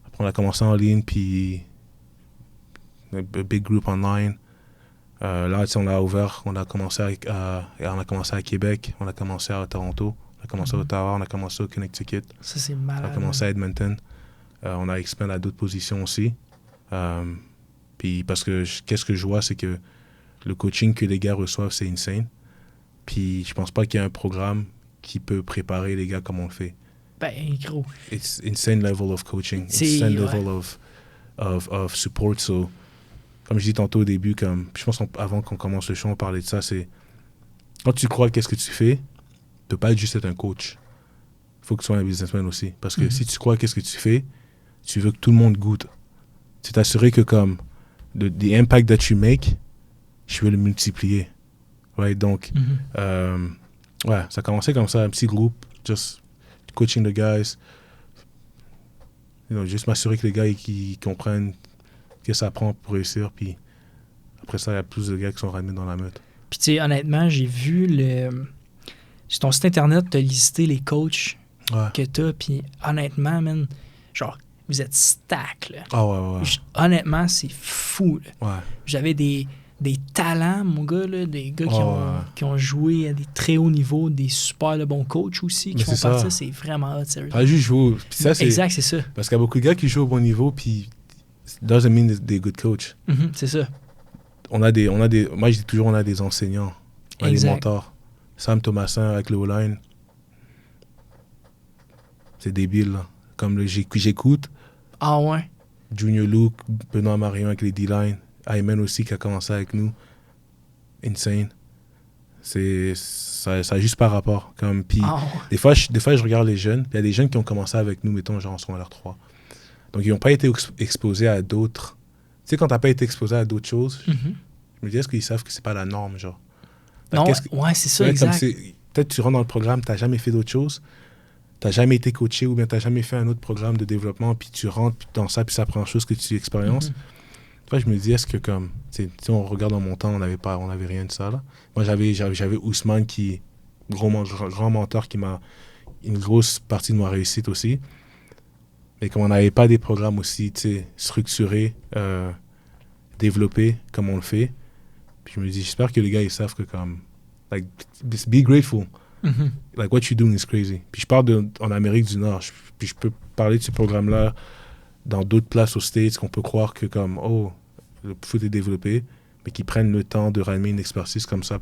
Après, on a commencé en ligne, puis un big group online. Là, tu sais, on a ouvert, on a commencé à Québec, on a commencé à Toronto, on a commencé à Ottawa, on a commencé au Connecticut. Ça, c'est malade. On a commencé à Edmonton. On a expandé à d'autres positions aussi. Puis parce que qu'est-ce que je vois, c'est que le coaching que les gars reçoivent, c'est insane. Puis je pense pas qu'il y ait un programme qui peut préparer les gars comme on le fait. Ben, gros. It's insane level of coaching, insane level of support. So, comme je dis tantôt au début, je pense avant qu'on commence le show, on parlait de ça, c'est quand tu crois qu'est-ce que tu fais, tu peux pas juste être un coach. Il faut que tu sois un businessman aussi. Parce que si tu crois qu'est-ce que tu fais, tu veux que tout le monde goûte. Tu t'assurer que comme the impact that you make, je veux le multiplier. Right? Donc, ouais, ça a commencé comme ça, un petit groupe, just coaching the guys. Juste m'assurer que les gars qui comprennent que ça prend pour réussir. Puis après ça, il y a plus de gars qui sont ramenés dans la meute. Puis tu sais, honnêtement, j'ai vu sur ton site internet, tu as listé les coachs que tu as. Puis honnêtement, man, genre, vous êtes stack, là. Ah ouais. Honnêtement, c'est fou, là. Ouais. J'avais des talents, mon gars, là, des gars qui ont joué à des très hauts niveaux, des super bons coachs aussi, qui font partie de ça. C'est vraiment hot, sérieux. Pas juste jouer. Exact, c'est ça. Parce qu'il y a beaucoup de gars qui jouent au bon niveau, puis doesn't mean des good coachs. C'est ça. Moi, je dis toujours, on a des enseignants, on a des mentors. Sam Thomasin avec le O-line, c'est débile, là. Comme j'écoute. Ah ouais? Junior Luke, Benoît Marion avec les D-line. Ayman aussi qui a commencé avec nous. Insane. Ça a juste par rapport. Puis des fois, je regarde les jeunes. Il y a des jeunes qui ont commencé avec nous, mettons, genre en secondaire 3. Donc, ils n'ont pas été exposés à d'autres. Tu sais, quand tu n'as pas été exposé à d'autres choses, je me dis, est-ce qu'ils savent que c'est pas la norme, genre? Non, ouais, c'est ça, exact. Peut-être que tu rentres dans le programme, tu n'as jamais fait d'autres choses. Tu n'as jamais été coaché ou bien tu n'as jamais fait un autre programme de développement, puis tu rentres dans ça, puis ça prend chose que tu expériences. Je me dis, est-ce que comme, si on regarde en mon temps, on n'avait rien de ça, là. Moi, j'avais Ousmane qui, grand mentor, qui m'a une grosse partie de ma réussite aussi. Mais comme on n'avait pas des programmes aussi, structurés, développés comme on le fait, puis je me dis, j'espère que les gars, ils savent que comme, like, be grateful. Like, what you're doing is crazy. Puis je parle en Amérique du Nord, puis je peux parler de ce programme-là dans d'autres places aux States qu'on peut croire que comme, oh, le foot est développé, mais qu'ils prennent le temps de ramener une expertise comme ça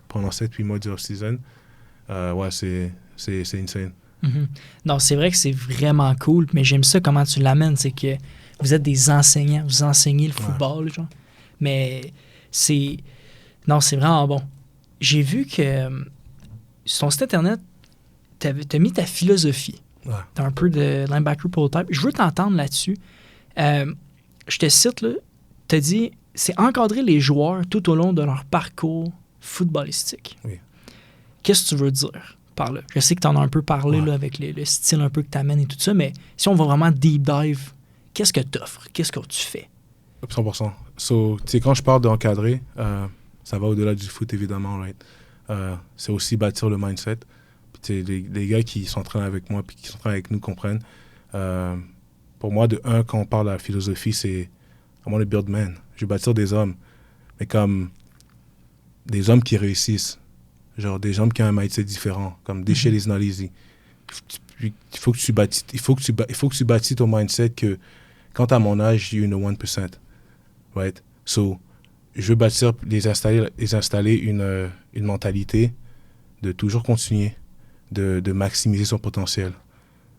pendant 7-8 mois du off-season. Ouais, c'est insane. Non, c'est vrai que c'est vraiment cool, mais j'aime ça comment tu l'amènes, c'est que vous êtes des enseignants, vous enseignez le football, genre. Mais c'est vraiment bon. J'ai vu que sur ton site internet, t'as mis ta philosophie. Ouais. T'as un peu de linebacker prototype. Je veux t'entendre là-dessus. Je te cite, là, t'as dit, c'est encadrer les joueurs tout au long de leur parcours footballistique. Oui. Qu'est-ce que tu veux dire par là? Je sais que t'en as un peu parlé là, avec le style un peu que t'amènes et tout ça, mais si on va vraiment deep dive, qu'est-ce que t'offres? Qu'est-ce que tu fais? 100%. So, tu sais, quand je parle d'encadrer, ça va au-delà du foot, évidemment, right? C'est aussi bâtir le mindset. Puis, les gars qui s'entraînent avec moi puis qui s'entraînent avec nous comprennent. Pour moi, quand on parle de la philosophie, c'est I want to build men. Je veux bâtir des hommes. Mais comme des hommes qui réussissent, genre des hommes qui ont un mindset différent, comme this shit is not easy. Il faut que tu bâtisses ton mindset que quand à mon âge, you're in the 1%. Right? So, je veux les installer une mentalité de toujours continuer, de maximiser son potentiel.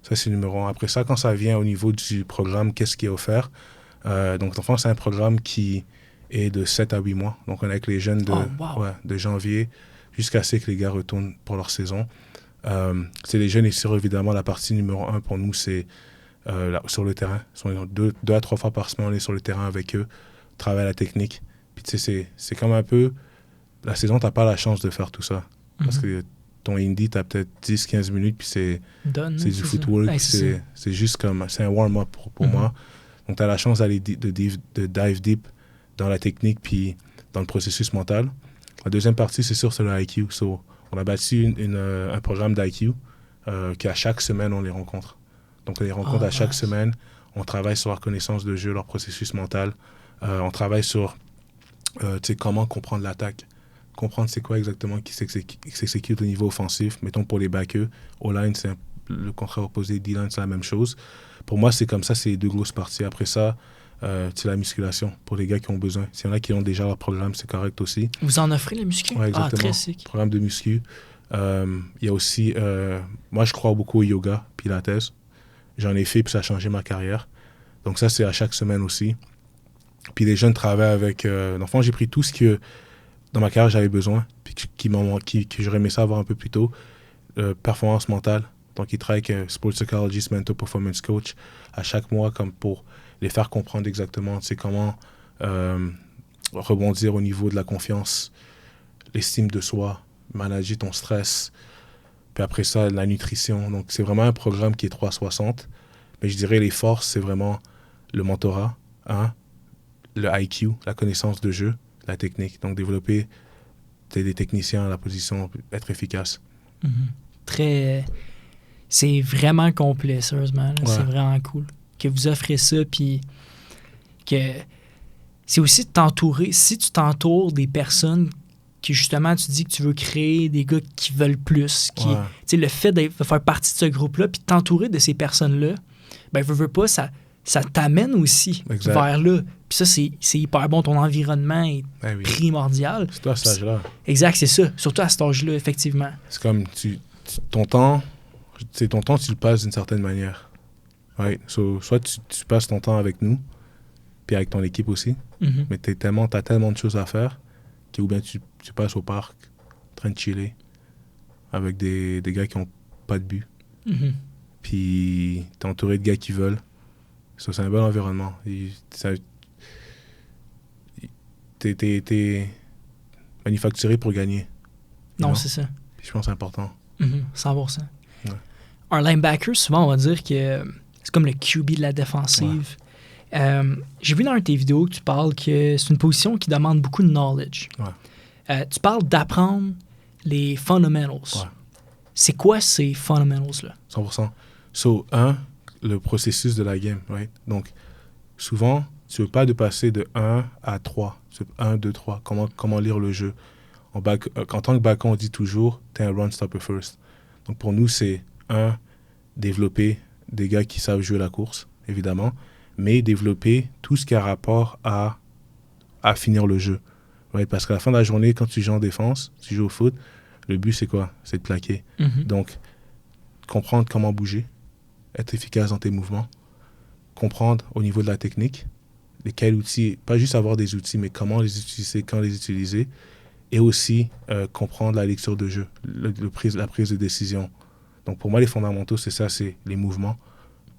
Ça, c'est le numéro 1. Après ça, quand ça vient au niveau du programme, qu'est-ce qui est offert? Donc, enfin, c'est un programme qui est de 7 à 8 mois. Donc, on est avec les jeunes de janvier jusqu'à ce que les gars retournent pour leur saison. C'est les jeunes, et sur évidemment, la partie numéro 1 pour nous, c'est sur le terrain. Deux à 3 fois par semaine, on est sur le terrain avec eux, travaille la technique. Puis tu sais, c'est comme un peu... La saison, t'as pas la chance de faire tout ça. Parce que ton indie, t'as peut-être 10-15 minutes, puis c'est du footwork. Ouais, c'est juste comme... C'est un warm-up pour moi. Donc, t'as la chance d'aller de dive deep dans la technique, puis dans le processus mental. La deuxième partie, c'est sûr, c'est le IQ. So, on a bâti un programme d'IQ qu'à chaque semaine, on les rencontre. Donc, on les rencontre à chaque semaine. On travaille sur leur connaissance de jeu, leur processus mental. On travaille sur comment comprendre l'attaque. Comprendre c'est quoi exactement qui s'exécute au niveau offensif. Mettons pour les backers. O-line, c'est le contraire opposé. D-line, c'est la même chose. Pour moi, c'est comme ça, c'est les deux grosses parties. Après ça, c'est la musculation pour les gars qui ont besoin. S'il y en a qui ont déjà leur programme, c'est correct aussi. Vous en offrez, la muscu? Oui, exactement. Très sick. Programme de muscu. Il y a aussi... moi, je crois beaucoup au yoga, pilates. J'en ai fait, puis ça a changé ma carrière. Donc ça, c'est à chaque semaine aussi. Puis les jeunes travaillent avec... Enfin, j'ai pris tout ce que, dans ma carrière, j'avais besoin, puis que j'aurais aimé ça avoir un peu plus tôt. Performance mentale. Donc, ils travaillent avec Sports Psychologist, Mental Performance Coach à chaque mois, comme pour les faire comprendre exactement comment rebondir au niveau de la confiance, l'estime de soi, manager ton stress. Puis après ça, la nutrition. Donc, c'est vraiment un programme qui est 360. Mais je dirais les forces, c'est vraiment le mentorat, le IQ, la connaissance de jeu, la technique. Donc, développer des techniciens à la position, être efficace. C'est vraiment complet, sérieusement. Ouais. C'est vraiment cool que vous offrez ça, puis que c'est aussi de t'entourer. Si tu t'entoures des personnes que, justement, tu dis que tu veux créer des gars qui veulent plus, le fait de faire partie de ce groupe-là, puis t'entourer de ces personnes-là, ben, veux pas, ça t'amène aussi vers là. Puis ça, c'est hyper bon. Ton environnement est primordial. Surtout à cet âge-là. Exact, c'est ça. Surtout à cet âge-là, effectivement. C'est comme ton temps, tu le passes d'une certaine manière. Right? So, soit tu passes ton temps avec nous, puis avec ton équipe aussi, mais t'as tellement de choses à faire, ou bien tu passes au parc, en train de chiller, avec des gars qui n'ont pas de but. Puis t'es entouré de gars qui veulent. So, c'est un bon environnement. T'es manufacturé pour gagner. Non, c'est ça. Puis je pense que c'est important. 100%. Ouais. Un linebacker, souvent, on va dire que c'est comme le QB de la défensive. J'ai vu dans une de tes vidéos que tu parles que c'est une position qui demande beaucoup de knowledge. Tu parles d'apprendre les fundamentals. C'est quoi ces fundamentals-là? 100%. So, le processus de la game, right? Donc, souvent, tu veux pas de passer de 1 à 3. 1, 2, 3. Comment lire le jeu? En tant que backer, on dit toujours, t'es un run stopper first. Donc, pour nous, c'est développer des gars qui savent jouer la course, évidemment, mais développer tout ce qui a rapport à finir le jeu. Right? Parce qu'à la fin de la journée, quand tu joues en défense, tu joues au foot, le but, c'est quoi? C'est de plaquer. Donc, comprendre comment bouger, être efficace dans tes mouvements, comprendre au niveau de la technique, quels outils, pas juste avoir des outils, mais comment les utiliser, quand les utiliser, et aussi comprendre la lecture de jeu, la prise de décision. Donc pour moi, les fondamentaux, c'est ça, c'est les mouvements,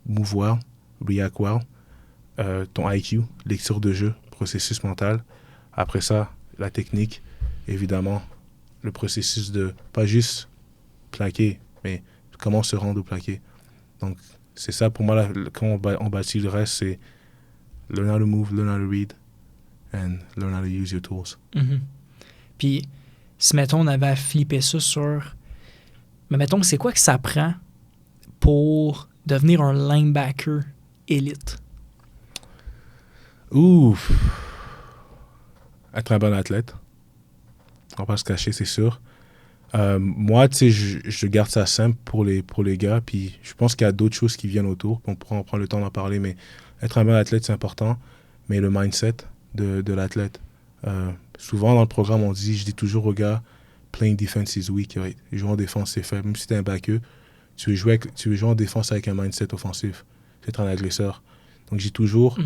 move well, react well, ton IQ, lecture de jeu, processus mental. Après ça, la technique, évidemment, le processus de pas juste plaquer, mais comment se rendre au plaqué. Donc c'est ça, pour moi, quand on bâtit le reste, c'est learn how to move, learn how to read, and learn how to use your tools. Puis, si, mettons, on avait à flipper ça sur... Mais mettons, c'est quoi que ça prend pour devenir un linebacker élite? Être un bon athlète. On va pas se cacher, c'est sûr. Moi, tu sais, je garde ça simple pour les gars. Puis je pense qu'il y a d'autres choses qui viennent autour. On pourra en prendre le temps d'en parler, mais être un bon athlète, c'est important. Mais le mindset de l'athlète. Souvent, dans le programme, je dis toujours aux gars, playing defense is weak. Right? Jouer en défense, c'est faible. Même si t'es un backeux, tu veux jouer en défense avec un mindset offensif. C'est être un agresseur. Donc, j'ai toujours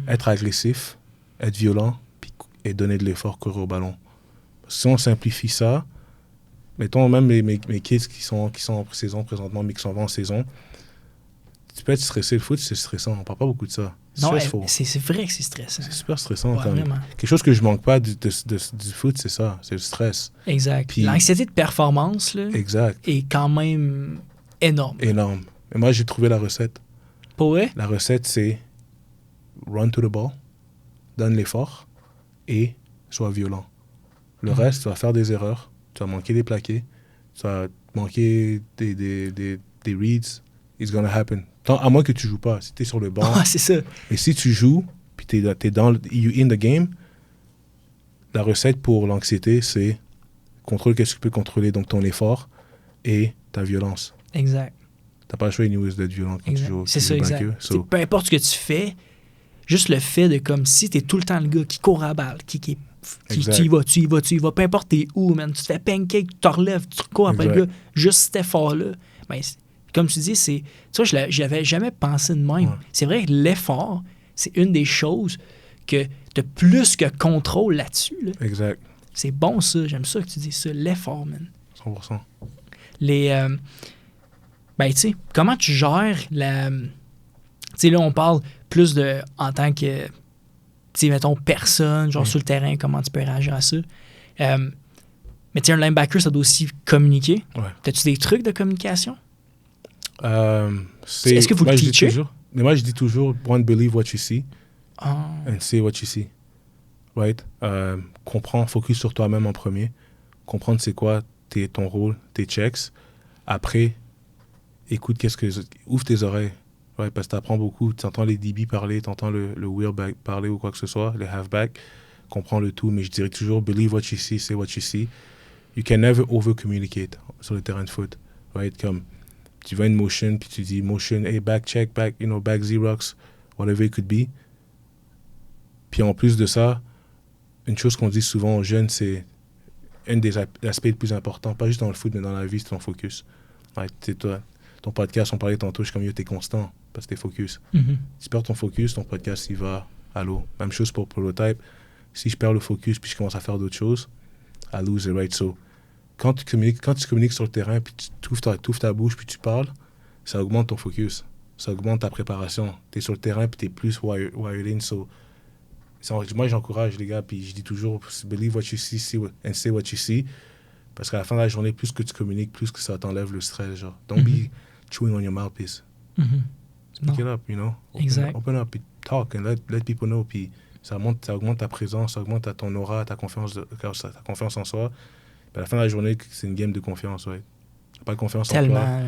être agressif, être violent, et donner de l'effort, courir au ballon. Parce que si on simplifie ça, mettons même mes kids qui sont en pré-saison présentement, mais qui s'en vont en saison, tu peux être stressé. Le foot, c'est stressant. On parle pas beaucoup de ça. Non, c'est vrai que c'est stressant. C'est super stressant. Ouais, vraiment. Quelque chose que je manque pas du foot, c'est ça. C'est le stress. Exact. Puis, l'anxiété de performance là, est quand même énorme. Énorme. Et moi, j'ai trouvé la recette. Pour vrai? La recette, c'est run to the ball, donne l'effort et sois violent. Le reste, tu vas faire des erreurs, tu vas manquer des plaqués, tu vas manquer des reads. It's gonna happen. À moins que tu joues pas. Si tu es sur le banc. Ah, c'est ça. Et si tu joues, puis tu es you in the game, la recette pour l'anxiété, c'est contrôle qu'est-ce que tu peux contrôler, donc ton effort et ta violence. Exact. T'as pas le choix anyways d'être violent quand tu joues. C'est ça, exact. So, peu importe ce que tu fais, juste le fait de comme si t'es tout le temps le gars qui court à balle, qui tu y vas, peu importe t'es où, man, tu te fais pancake, tu te relèves, tu cours après le gars, juste cet effort-là, ben, comme tu dis, tu vois, je l'avais jamais pensé de même. Ouais. C'est vrai que l'effort, c'est une des choses que tu as plus que contrôle là-dessus. Là. Exact. C'est bon, ça. J'aime ça que tu dis ça. L'effort, man. 100%. Ben, tu sais, comment tu gères la... Tu sais, là, on parle plus de... En tant que, tu sais, mettons, personne, genre sur le terrain, comment tu peux réagir à ça. Mais tu sais, un linebacker, ça doit aussi communiquer. Ouais. As-tu des trucs de communication? Est-ce que vous le teachez? Mais moi, je dis toujours, one, believe what you see and say what you see. Right? Comprends, focus sur toi-même en premier. Comprendre c'est quoi ton rôle, tes checks. Après, écoute, ouvre tes oreilles. Ouais, parce que tu apprends beaucoup. Tu entends les DB parler, tu entends le wheelback parler ou quoi que ce soit, les halfback. Comprends le tout, mais je dirais toujours, believe what you see, say what you see. You can never over-communicate sur le terrain de foot. Right? Comme, tu vois une motion, puis tu dis motion, hey, back check, back Xerox, whatever it could be. Puis en plus de ça, une chose qu'on dit souvent aux jeunes, c'est un des aspects les plus importants, pas juste dans le foot, mais dans la vie, c'est ton focus. Ouais, toi, ton podcast, on parlait tantôt, je suis comme, t'es constant, parce que t'es focus. Mm-hmm. Si tu perds ton focus, ton podcast, il va à l'eau. Même chose pour Prototype. Si je perds le focus, puis je commence à faire d'autres choses, I lose it, right? So, quand tu communiques sur le terrain, puis tu ouvres ta bouche, puis tu parles, ça augmente ton focus. Ça augmente ta préparation. Tu es sur le terrain, puis tu es plus wired in. So, moi, j'encourage les gars, puis je dis toujours, believe what you see and say what you see. Parce qu'à la fin de la journée, plus que tu communiques, plus que ça t'enlève le stress. Genre, don't be chewing on your mouthpiece. Speak it up, you know. Open up, talk, and let people know. Puis ça augmente ta présence, ça augmente ton aura, ta confiance en soi. Puis à la fin de la journée, c'est une game de confiance, ouais. Pas de confiance en toi.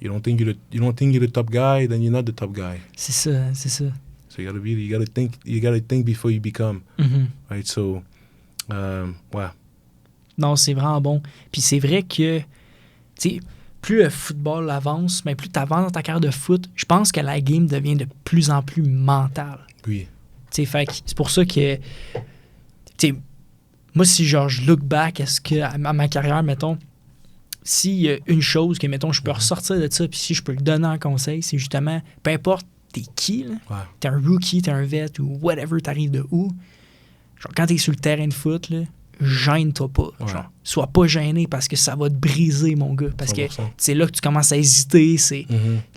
You don't think you're the top guy, then you're not the top guy. C'est ça. So you gotta think before you become. Right? So, ouais. Non, c'est vraiment bon. Puis c'est vrai que, tu sais, plus le football avance, mais plus tu avances dans ta carrière de foot, je pense que la game devient de plus en plus mentale. Oui. Tu sais, fait que c'est pour ça que, tu sais, moi, si genre je look back à ma carrière, mettons, s'il y a une chose que, mettons, je peux ressortir de ça, puis si je peux le donner en conseil, c'est justement, peu importe t'es qui, là, t'es un rookie, t'es un vet ou whatever, t'arrives de où, genre quand t'es sur le terrain de foot, là, gêne-toi pas. Genre, sois pas gêné parce que ça va te briser, mon gars. Parce 100%. Que c'est là que tu commences à hésiter.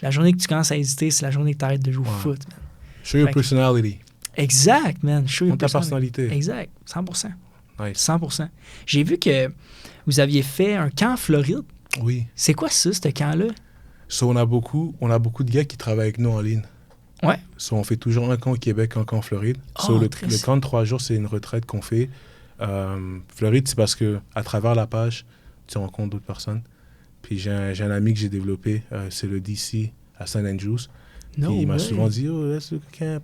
La journée que tu commences à hésiter, c'est la journée que tu arrêtes de jouer au foot. Man. Show your personality. Exact, man. Show your ta personnalité. Exact. 100%. Nice. 100%. J'ai vu que vous aviez fait un camp en Floride. Oui. C'est quoi ça, ce camp-là? So, on a beaucoup de gars qui travaillent avec nous en ligne. Ouais. So, on fait toujours un camp au Québec, un camp en Floride. So, le camp de 3 jours, c'est une retraite qu'on fait. Floride, c'est parce que à travers la page, tu rencontres d'autres personnes. Puis j'ai un ami que j'ai développé, c'est le DC à St. Andrews. Il m'a souvent dit, oh, let's do a camp.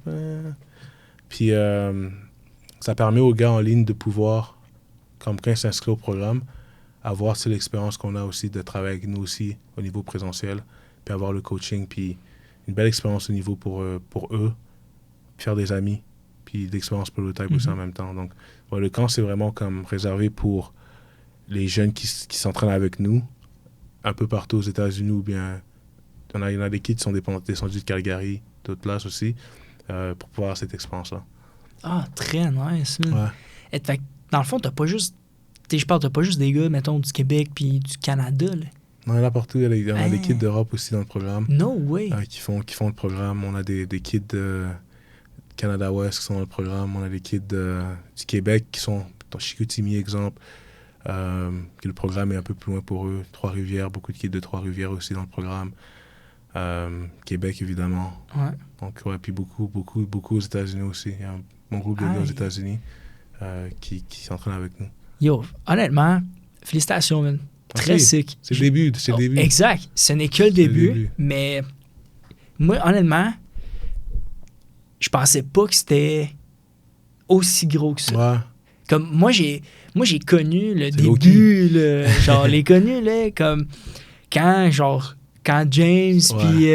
Puis ça permet aux gars en ligne de pouvoir comme quand ils s'inscrivent au programme, avoir l'expérience qu'on a aussi de travailler avec nous aussi au niveau présentiel, puis avoir le coaching, puis une belle expérience au niveau pour eux, faire des amis, puis l'expérience prototype aussi en même temps. Donc, ouais, le camp, c'est vraiment comme réservé pour les jeunes qui s'entraînent avec nous, un peu partout aux États-Unis, ou bien il y en a des kids qui sont descendus de Calgary, d'autres places aussi, pour pouvoir avoir cette expérience-là. Ah, très nice. Man. Ouais. Et fait que, dans le fond, t'as pas juste des gars, mettons, du Québec puis du Canada, là. Non, là, partout, il y a des kids d'Europe aussi dans le programme. No way. Qui font le programme. On a des kids de Canada-Ouest qui sont dans le programme. On a des kids du Québec qui sont dans Chicoutimi, exemple. Que le programme est un peu plus loin pour eux. Trois-Rivières, beaucoup de kids de Trois-Rivières aussi dans le programme. Québec, évidemment. Ouais. Donc, ouais, puis beaucoup aux États-Unis aussi. Il y a un bon groupe de gars aux États-Unis qui s'entraînent avec nous. Yo, honnêtement, félicitations, man. Très sick. C'est le début, c'est le début. Exact. Ce n'est que le début, mais moi, honnêtement, je pensais pas que c'était aussi gros que ça. Ouais. Comme moi j'ai connu le début, genre les connus là, comme quand James puis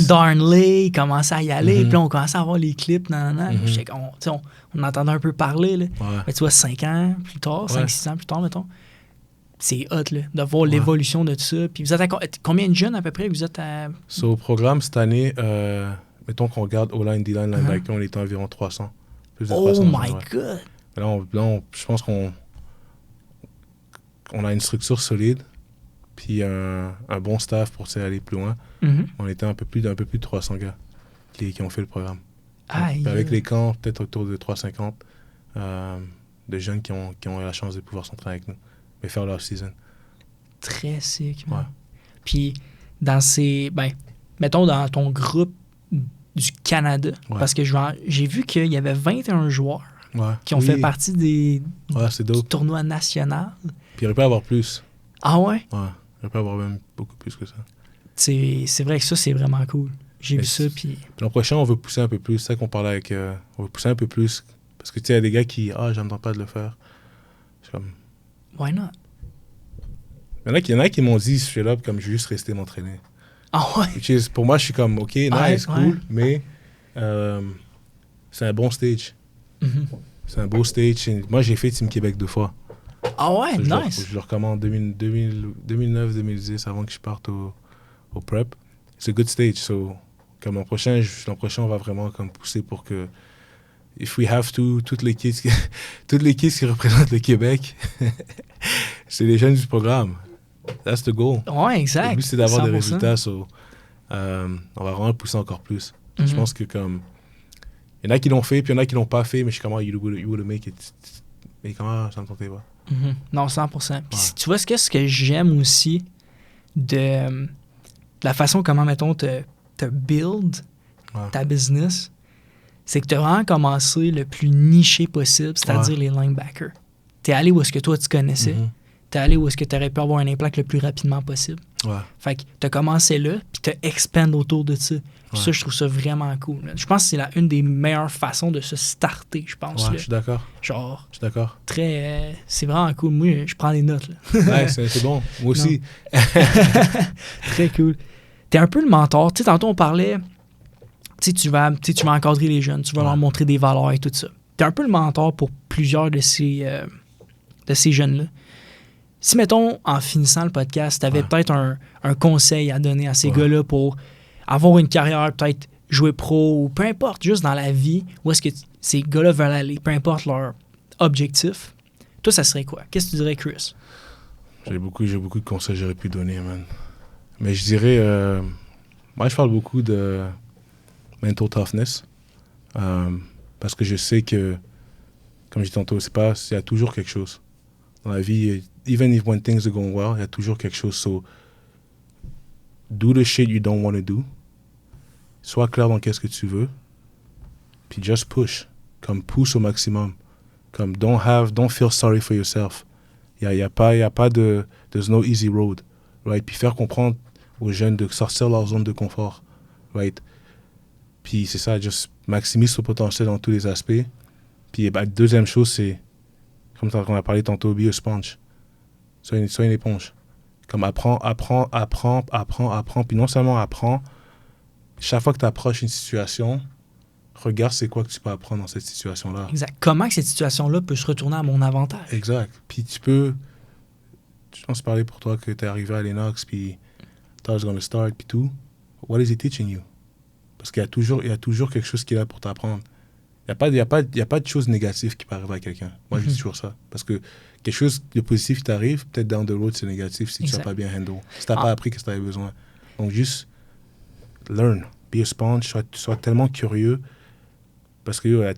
Darnley commençaient à y aller, puis là, on commençait à avoir les clips, on entendait un peu parler, là. Ouais. Mais tu vois, 5 ans plus tard, 5-6 ans plus tard, mettons, c'est hot, là, de voir l'évolution de tout ça. Puis vous êtes à combien de jeunes, à peu près, vous êtes à... Au programme, cette année, mettons qu'on regarde O-line, D-line, linebacker, on est à environ 300. Plus de 300 my God! Là, je pense qu'on a une structure solide, puis un bon staff pour aller plus loin. On était un peu plus de 300 gars qui ont fait le programme. Avec les camps, peut-être autour de 350 de jeunes qui ont eu la chance de pouvoir s'entraîner avec nous et faire leur season. Très sick, man. Ouais. Puis, mettons dans ton groupe du Canada, parce que j'ai vu qu'il y avait 21 joueurs qui ont fait partie du tournoi national. Puis il aurait pu avoir plus. Ah ouais? Ouais, il aurait pu avoir même beaucoup plus que ça. C'est vrai que ça, c'est vraiment cool. J'ai vu ça, puis... L'an prochain, on veut pousser un peu plus. C'est ça qu'on parlait avec... on veut pousser un peu plus. Parce que, tu sais, il y a des gars qui... j'entends pas de le faire. Je suis comme... Why not? Il y en a qui m'ont dit, straight up, comme je vais juste rester m'entraîner. Ah ouais? Pour moi, je suis comme, OK, nice, cool, mais c'est un bon stage. C'est un beau stage. Moi, j'ai fait Team Québec 2 fois. Ah ouais, nice. Je le recommande 2009-2010, avant que je parte au prep. C'est un good stage. So, comme l'an prochain, on va vraiment comme pousser pour que, if we have to, toutes les kids qui représentent le Québec, c'est les jeunes du programme. That's the goal. Ouais, exact. Le but, c'est d'avoir 100%. des résultats. So, on va vraiment le pousser encore plus. Je pense que comme... Il y en a qui l'ont fait, puis il y en a qui l'ont pas fait, mais je suis comme, you would make it. Mais comment ça me tentait pas? Non, 100%. Puis tu vois, ce que j'aime aussi de la façon comment, mettons, te build ta business, c'est que tu as vraiment commencé le plus niché possible, c'est-à-dire les linebackers. Tu es allé où est-ce que toi, tu connaissais. Tu es allé où est-ce que tu aurais pu avoir un impact le plus rapidement possible. Fait que tu as commencé là, puis tu expand autour de ça. Puis ça, je trouve ça vraiment cool. Je pense que c'est une des meilleures façons de se starter, je pense. Je suis d'accord. Genre, je suis d'accord. Très... c'est vraiment cool. Moi, je prends des notes. Là. Ouais, c'est bon. Moi aussi. Très cool. T'es un peu le mentor. Tu sais, tantôt, on parlait... Tu vas encadrer les jeunes, tu vas leur montrer des valeurs et tout ça. T'es un peu le mentor pour plusieurs de ces jeunes-là. Si, mettons, en finissant le podcast, tu avais peut-être un conseil à donner à ces gars-là pour avoir une carrière, peut-être jouer pro, ou peu importe, juste dans la vie, où est-ce que ces gars-là veulent aller, peu importe leur objectif, toi, ça serait quoi? Qu'est-ce que tu dirais, Chris? J'ai beaucoup de conseils que j'aurais pu donner, man. Mais je dirais... moi, je parle beaucoup de mental toughness. Parce que je sais que, comme je disais tantôt, il y a toujours quelque chose. Dans la vie, even if when things are going well, il y a toujours quelque chose. So, do the shit you don't want to do. Sois clair dans qu'est-ce que tu veux. Puis just push. Comme pousse au maximum. Comme don't feel sorry for yourself. Il y a pas de... There's no easy road. Right? Puis faire comprendre aux jeunes de sortir de leur zone de confort. Right? Puis c'est ça, just maximise son potentiel dans tous les aspects. Puis deuxième chose, c'est comme on a parlé tantôt, be a sponge. Sois une éponge. Comme apprends. Puis non seulement apprends, chaque fois que tu approches une situation, regarde c'est quoi que tu peux apprendre dans cette situation-là. Exact. Comment que cette situation-là peut se retourner à mon avantage? Exact. Puis tu peux... Je pense parler pour toi que tu es arrivé à Lennox, puis thought I was gonna start, puis tout. What is he teaching you? Parce qu'il y a toujours quelque chose qui est là pour t'apprendre. Il n'y a pas de choses négatives qui peut arriver à quelqu'un. Moi, je dis toujours ça. Parce que quelque chose de positif qui t'arrive, peut-être down the road, c'est négatif si tu n'as pas bien handle. Si tu n'as pas appris ce que tu avais besoin. Donc, juste learn. Be a sponge. Sois tellement curieux. Parce que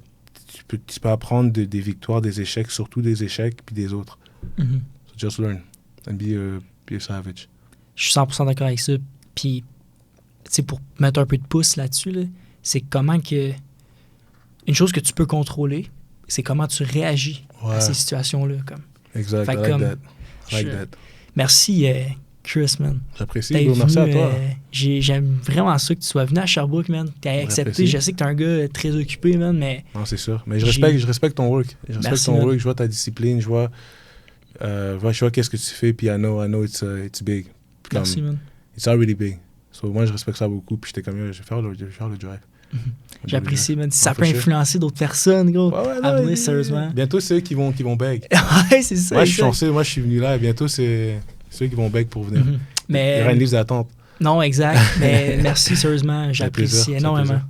tu peux apprendre des victoires, des échecs, surtout des échecs, puis des autres. So just learn. And be a savage. Je suis 100% d'accord avec ça. Puis, tu sais, pour mettre un peu de pouce là-dessus, là, c'est comment que... Une chose que tu peux contrôler, c'est comment tu réagis à ces situations-là. Comme. Exact. Fait I like that. Merci, Chris, man. J'apprécie, bro. Merci à toi. J'aime vraiment ça que tu sois venu à Sherbrooke, man. Tu as accepté. Je sais que tu es un gars très occupé, man, mais... Non, c'est sûr. Mais je respecte ton work. Merci, work. Je vois ta discipline. Je vois qu'est-ce que tu fais. Puis I know it's big. Merci, man. It's already big. So, moi, je respecte ça beaucoup. Puis j'étais comme, je vais faire le drive. J'apprécie, man. Si ça peut influencer d'autres personnes, gros. À venir, sérieusement. Bientôt, c'est eux qui vont beg. Ouais, c'est ça. Moi, je suis chanceux. Moi, je suis venu là. Bientôt, c'est ceux qui vont beg pour venir. Mais... Il y aura une liste d'attente. Non, exact. Mais merci, sérieusement. J'apprécie énormément.